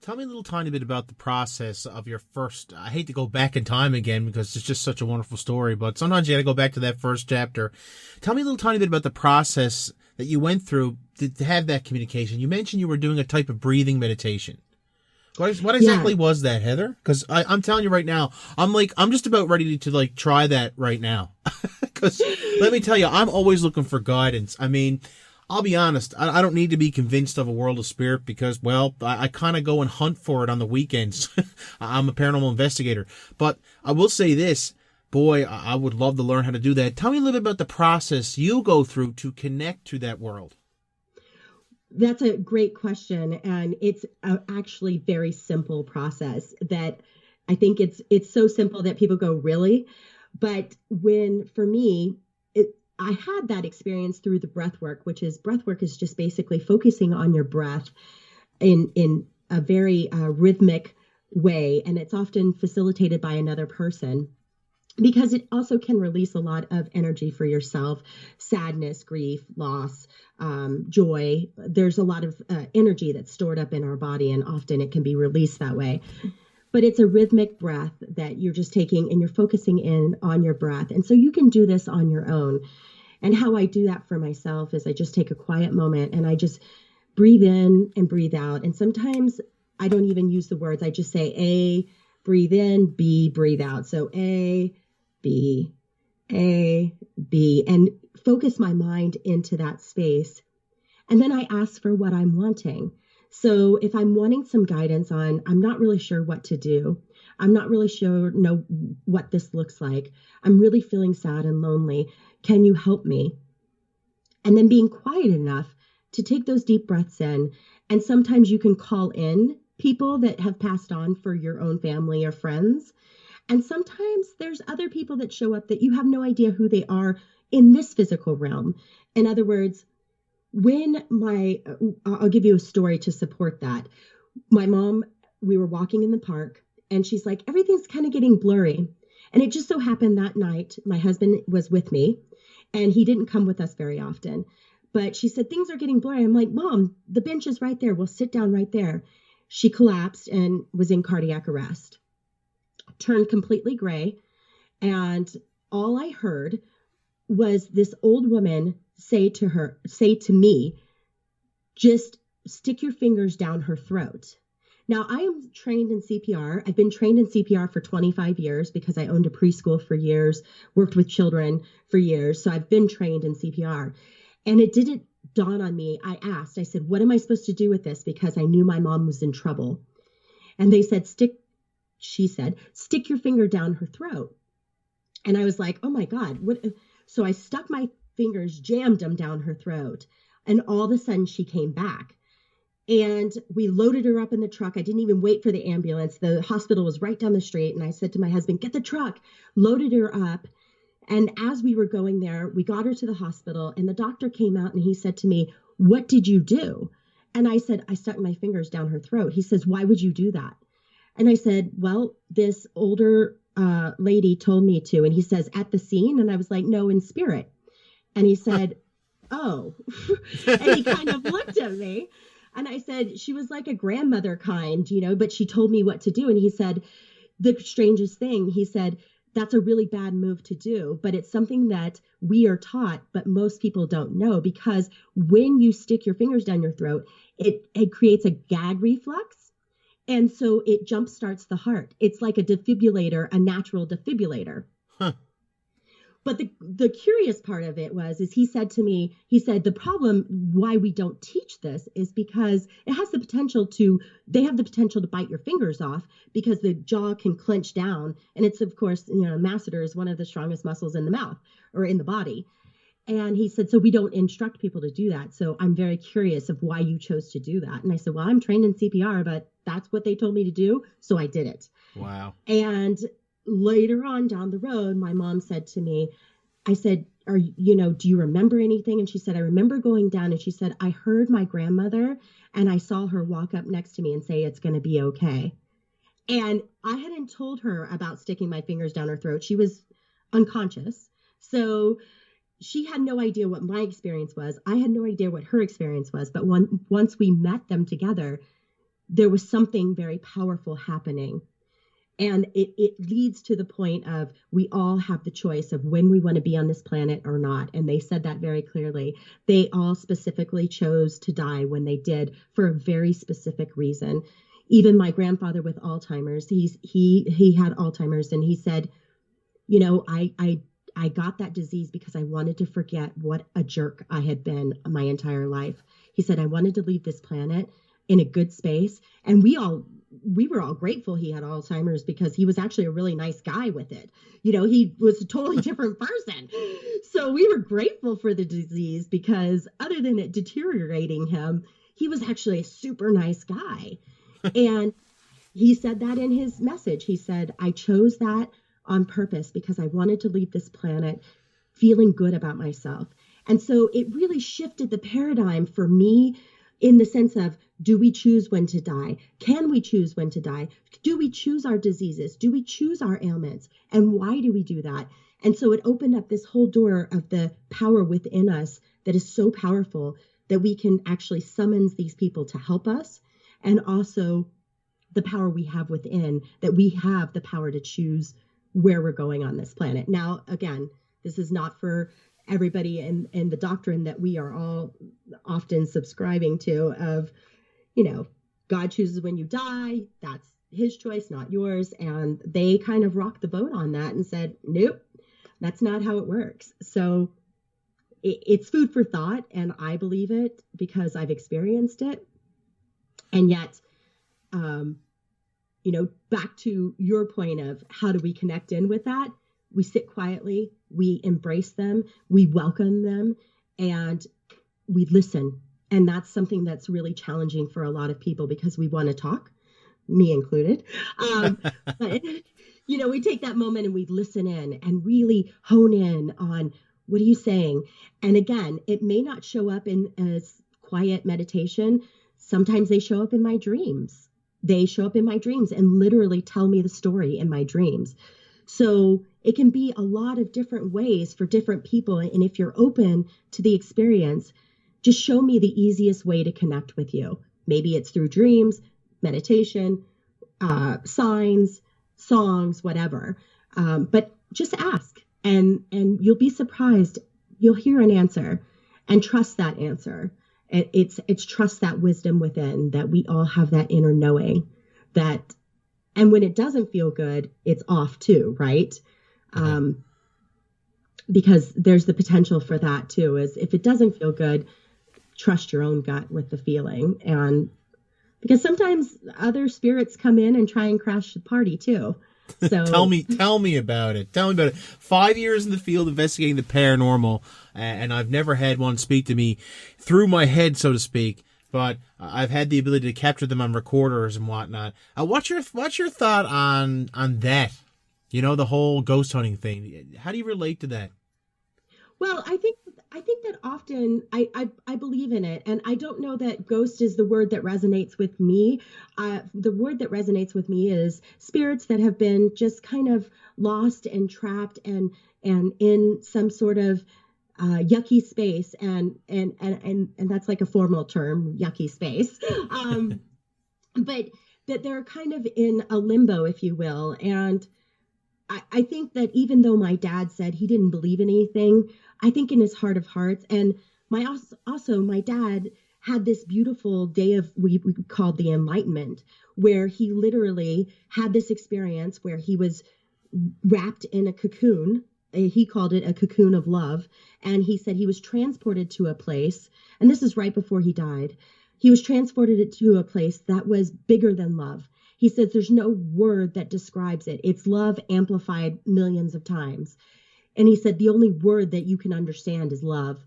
Tell me a little tiny bit about the process of your first, I hate to go back in time again because it's just such a wonderful story, but sometimes you got to go back to that first chapter. Tell me a little tiny bit about the process that you went through to have that communication. You mentioned you were doing a type of breathing meditation. What exactly was that, Heather? Because I'm telling you right now, I'm just about ready to try that right now. Because let me tell you, I'm always looking for guidance. I mean, I'll be honest, I don't need to be convinced of a world of spirit because, well, I kind of go and hunt for it on the weekends. I'm a paranormal investigator. But I will say this, boy, I would love to learn how to do that. Tell me a little bit about the process you go through to connect to that world. That's a great question. And it's actually very simple process that I think it's so simple that people go, really? But for me, I had that experience through the breath work, which is just basically focusing on your breath in a very rhythmic way. And it's often facilitated by another person because it also can release a lot of energy for yourself, sadness, grief, loss, joy. There's a lot of energy that's stored up in our body, and often it can be released that way. But it's a rhythmic breath that you're just taking and you're focusing in on your breath. And so you can do this on your own. And how I do that for myself is I just take a quiet moment and I just breathe in and breathe out. And sometimes I don't even use the words. I just say A, breathe in, B, breathe out. So A, B, and focus my mind into that space. And then I ask for what I'm wanting. So if I'm wanting some guidance on, I'm not really sure what to do. I'm not really know what this looks like. I'm really feeling sad and lonely. Can you help me? And then being quiet enough to take those deep breaths in. And sometimes you can call in people that have passed on for your own family or friends. And sometimes there's other people that show up that you have no idea who they are in this physical realm. In other words, I'll give you a story to support that. My mom, we were walking in the park and she's like, everything's kind of getting blurry. And it just so happened that night, my husband was with me and he didn't come with us very often. But she said, things are getting blurry. I'm like, Mom, the bench is right there. We'll sit down right there. She collapsed and was in cardiac arrest, turned completely gray. And all I heard was this old woman say to me, just stick your fingers down her throat. Now, I am trained in CPR. I've been trained in CPR for 25 years because I owned a preschool for years, worked with children for years. So I've been trained in CPR. And it didn't dawn on me. I said, what am I supposed to do with this? Because I knew my mom was in trouble. And they said, stick she said, stick your finger down her throat. And I was like, oh my God, what? So I stuck my fingers, jammed them down her throat. And all of a sudden she came back. And we loaded her up in the truck. I didn't even wait for the ambulance. The hospital was right down the street. And I said to my husband, get the truck, loaded her up. And as we were going there, we got her to the hospital and the doctor came out and he said to me, what did you do? And I said, I stuck my fingers down her throat. He says, why would you do that? And I said, well, this older lady told me to. And he says, at the scene? And I was like, no, in spirit. And he said, oh. And he kind of looked at me. And I said, she was like a grandmother kind, but she told me what to do. And he said, the strangest thing, he said, that's a really bad move to do, but it's something that we are taught, but most people don't know, because when you stick your fingers down your throat, it creates a gag reflex. And so it jumpstarts the heart. It's like a defibrillator, a natural defibrillator. Huh. But the curious part of it is he said to me, the problem why we don't teach this is because it has the potential they have the potential to bite your fingers off because the jaw can clench down. And it's, of course, masseter is one of the strongest muscles in the mouth or in the body. And he said, so we don't instruct people to do that. So I'm very curious of why you chose to do that. And I said, well, I'm trained in CPR, but that's what they told me to do. So I did it. Wow. And later on down the road, my mom said to me, I said, do you remember anything? And she said, I remember going down. And she said, I heard my grandmother and I saw her walk up next to me and say, it's going to be okay. And I hadn't told her about sticking my fingers down her throat. She was unconscious. So she had no idea what my experience was. I had no idea what her experience was. But once we met them together, there was something very powerful happening. And it leads to the point of we all have the choice of when we want to be on this planet or not. And they said that very clearly. They all specifically chose to die when they did for a very specific reason. Even my grandfather with Alzheimer's, he had Alzheimer's, and he said, I got that disease because I wanted to forget what a jerk I had been my entire life. He said, I wanted to leave this planet in a good space. And we were all grateful he had Alzheimer's because he was actually a really nice guy with it. He was a totally different person. So we were grateful for the disease because other than it deteriorating him, he was actually a super nice guy. And he said that in his message. He said, I chose that on purpose because I wanted to leave this planet feeling good about myself. And so it really shifted the paradigm for me in the sense of, do we choose when to die? Can we choose when to die? Do we choose our diseases? Do we choose our ailments? And why do we do that? And so it opened up this whole door of the power within us that is so powerful that we can actually summons these people to help us. And also the power we have within, that we have the power to choose where we're going on this planet. Now, again, this is not for everybody in the doctrine that we are all often subscribing to of, God chooses when you die. That's his choice, not yours. And they kind of rocked the boat on that and said, nope, that's not how it works. So it's food for thought. And I believe it because I've experienced it. And yet, back to your point of how do we connect in with that? We sit quietly, we embrace them, we welcome them, and we listen. And that's something that's really challenging for a lot of people because we want to talk, me included. But, we take that moment and we listen in and really hone in on what are you saying? And again, it may not show up in as quiet meditation. Sometimes they show up in my dreams. They show up in my dreams and literally tell me the story in my dreams. So it can be a lot of different ways for different people. And if you're open to the experience, just show me the easiest way to connect with you. Maybe it's through dreams, meditation, signs, songs, whatever. But just ask and you'll be surprised. You'll hear an answer and trust that answer. It's trust that wisdom within, that we all have that inner knowing that, and when it doesn't feel good, it's off too, right? Because there's the potential for that too, is if it doesn't feel good, trust your own gut with the feeling. And because sometimes other spirits come in and try and crash the party too. So Tell me about it. 5 years in the field investigating the paranormal, and I've never had one speak to me through my head, so to speak. But I've had the ability to capture them on recorders and whatnot. What's your thought on that? The whole ghost hunting thing. How do you relate to that? Well, I think that often I believe in it, and I don't know that ghost is the word that resonates with me. The word that resonates with me is spirits that have been just kind of lost and trapped and in some sort of yucky space, and that's like a formal term, yucky space. But that they're kind of in a limbo, if you will, and I think that even though my dad said he didn't believe in anything, I think in his heart of hearts, and my dad had this beautiful day of we called the Enlightenment, where he literally had this experience where he was wrapped in a cocoon. He called it a cocoon of love, and he said he was transported to a place, and this is right before he died. He was transported to a place that was bigger than love. He says there's no word that describes it. It's love amplified millions of times. And he said the only word that you can understand is love.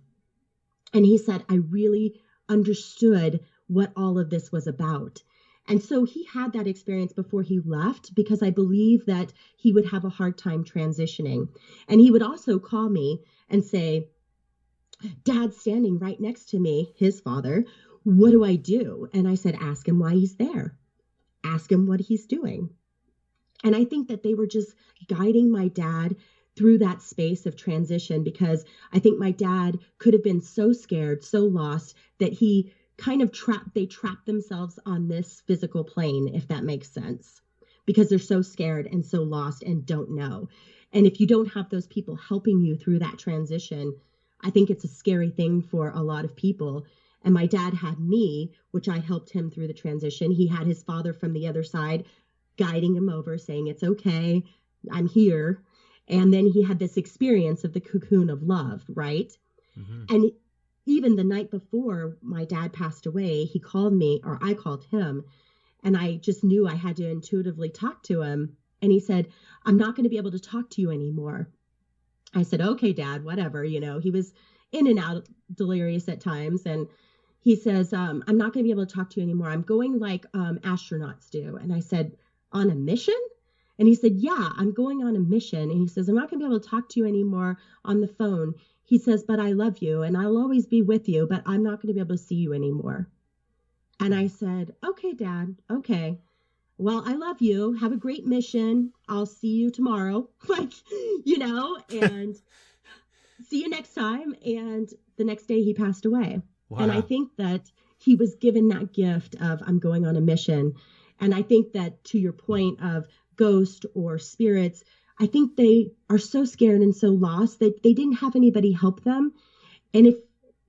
And he said, I really understood what all of this was about. And so he had that experience before he left, because I believe that he would have a hard time transitioning. And he would also call me and say, Dad's standing right next to me, his father. What do I do? And I said, ask him why he's there. Ask him what he's doing. And I think that they were just guiding my dad through that space of transition, because I think my dad could have been so scared, so lost, that he kind of trapped themselves on this physical plane, if that makes sense, because they're so scared and so lost and don't know. And if you don't have those people helping you through that transition, I think it's a scary thing for a lot of people. And my dad had me, which I helped him through the transition. He had his father from the other side guiding him over, saying, it's okay, I'm here. And then he had this experience of the cocoon of love, right? Mm-hmm. And even the night before my dad passed away, he called me, or I called him, and I just knew I had to intuitively talk to him. And he said, I'm not going to be able to talk to you anymore. I said, okay, Dad, whatever. He was in and out, delirious at times. And he says, I'm not going to be able to talk to you anymore. I'm going like astronauts do. And I said, on a mission? And he said, yeah, I'm going on a mission. And he says, I'm not going to be able to talk to you anymore on the phone. He says, but I love you and I'll always be with you, but I'm not going to be able to see you anymore. And I said, okay, Dad, okay. Well, I love you. Have a great mission. I'll see you tomorrow. And see you next time. And the next day he passed away. Wow. And I think that he was given that gift of, I'm going on a mission. And I think that, to your point of ghost or spirits, I think they are so scared and so lost that they didn't have anybody help them. And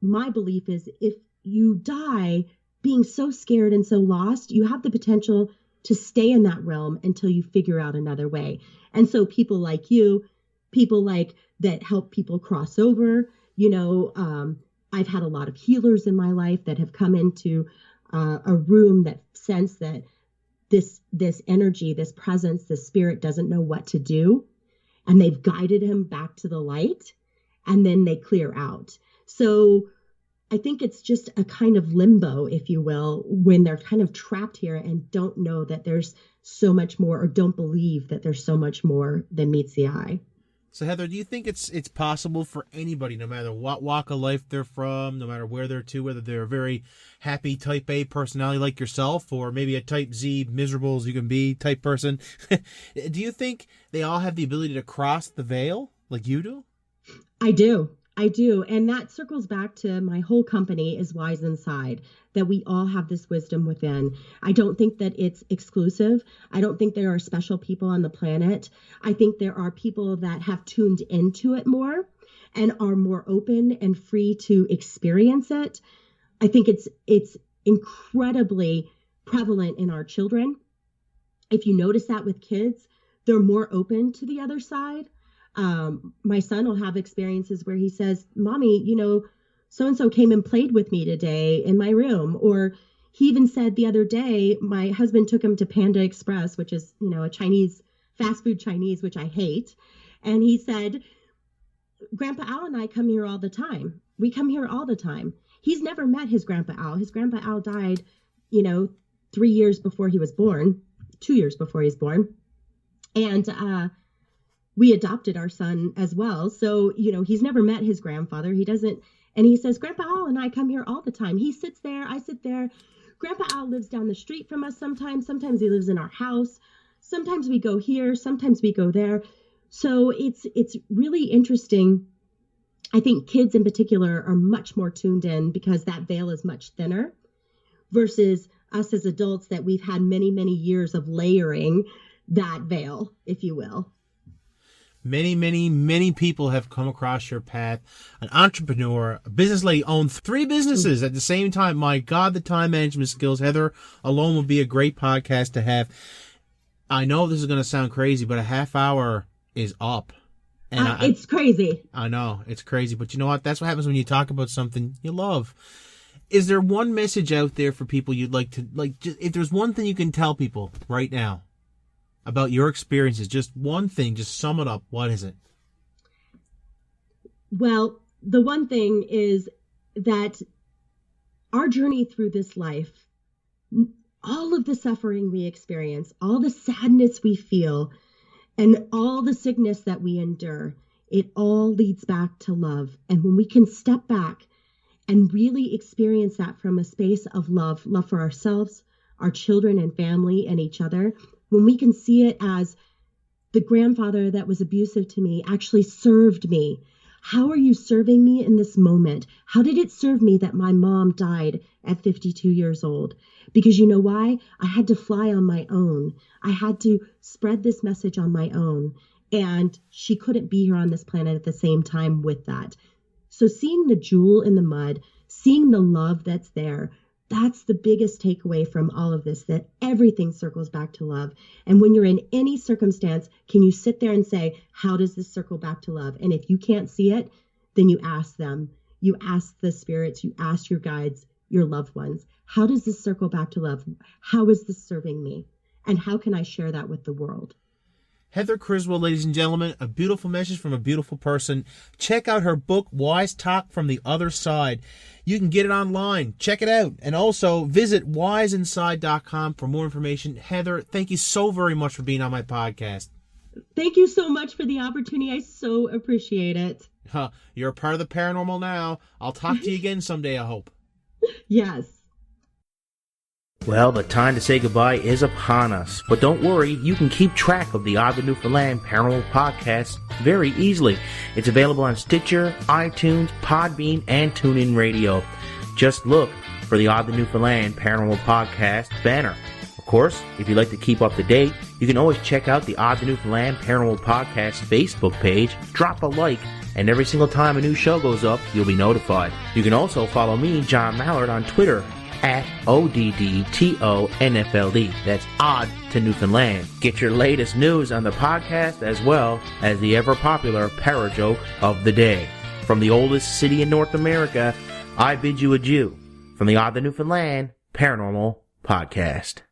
my belief is, if you die being so scared and so lost, you have the potential to stay in that realm until you figure out another way. And so people like you, people like that help people cross over, I've had a lot of healers in my life that have come into a room that sense that this energy, this presence, this spirit doesn't know what to do. And they've guided him back to the light, and then they clear out. So I think it's just a kind of limbo, if you will, when they're kind of trapped here and don't know that there's so much more, or don't believe that there's so much more than meets the eye. So Heather, do you think it's possible for anybody, no matter what walk of life they're from, no matter where they're to, whether they're a very happy type A personality like yourself, or maybe a type Z, miserable as you can be type person, do you think they all have the ability to cross the veil like you do? I do. And that circles back to my whole company is Wise Inside, that we all have this wisdom within. I don't think that it's exclusive. I don't think there are special people on the planet. I think there are people that have tuned into it more and are more open and free to experience it. I think it's incredibly prevalent in our children. If you notice that with kids, they're more open to the other side. My son will have experiences where he says, Mommy, so-and-so came and played with me today in my room, or he even said the other day, my husband took him to Panda Express, which is, a Chinese, fast food Chinese, which I hate. And he said, Grandpa Al and I come here all the time. We come here all the time. He's never met his Grandpa Al. His Grandpa Al died, 3 years before he was born, 2 years before he was born. And we adopted our son as well. So, he's never met his grandfather. He doesn't. And he says, Grandpa Al and I come here all the time. He sits there. I sit there. Grandpa Al lives down the street from us sometimes. Sometimes he lives in our house. Sometimes we go here. Sometimes we go there. So it's really interesting. I think kids in particular are much more tuned in because that veil is much thinner versus us as adults that we've had many, many years of layering that veil, if you will. Many, many, many people have come across your path. An entrepreneur, a business lady, owned 3 businesses at the same time. My God, the time management skills. Heather alone would be a great podcast to have. I know this is going to sound crazy, but a half hour is up. And it's crazy. I know, it's crazy. But you know what? That's what happens when you talk about something you love. Is there one message out there for people you'd like to, if there's one thing you can tell people right now about your experiences, just one thing, just sum it up. What is it? Well, the one thing is that our journey through this life, all of the suffering we experience, all the sadness we feel, and all the sickness that we endure, it all leads back to love. And when we can step back and really experience that from a space of love for ourselves, our children and family and each other, when we can see it as the grandfather that was abusive to me actually served me. How are you serving me in this moment? How did it serve me that my mom died at 52 years old? Because you know why? I had to fly on my own. I had to spread this message on my own. And she couldn't be here on this planet at the same time with that. So seeing the jewel in the mud, seeing the love that's there, that's the biggest takeaway from all of this, that everything circles back to love. And when you're in any circumstance, can you sit there and say, how does this circle back to love? And if you can't see it, then you ask them. You ask the spirits, you ask your guides, your loved ones. How does this circle back to love? How is this serving me? And how can I share that with the world? Heather Criswell, ladies and gentlemen, a beautiful message from a beautiful person. Check out her book, Wise Talk from the Other Side. You can get it online. Check it out. And also visit wiseinside.com for more information. Heather, thank you so very much for being on my podcast. Thank you so much for the opportunity. I so appreciate it. You're a part of the paranormal now. I'll talk to you again someday, I hope. Yes. Well, the time to say goodbye is upon us. But don't worry, you can keep track of the Odd Newfoundland Paranormal Podcast very easily. It's available on Stitcher, iTunes, Podbean, and TuneIn Radio. Just look for the Odd Newfoundland Paranormal Podcast banner. Of course, if you'd like to keep up to date, you can always check out the Odd Newfoundland Paranormal Podcast Facebook page, drop a like, and every single time a new show goes up, you'll be notified. You can also follow me, John Mallard, on Twitter, at ODDTONFLD. That's Odd to Newfoundland. Get your latest news on the podcast as well as the ever-popular Parajoke of the Day. From the oldest city in North America, I bid you adieu from the Odd to Newfoundland Paranormal Podcast.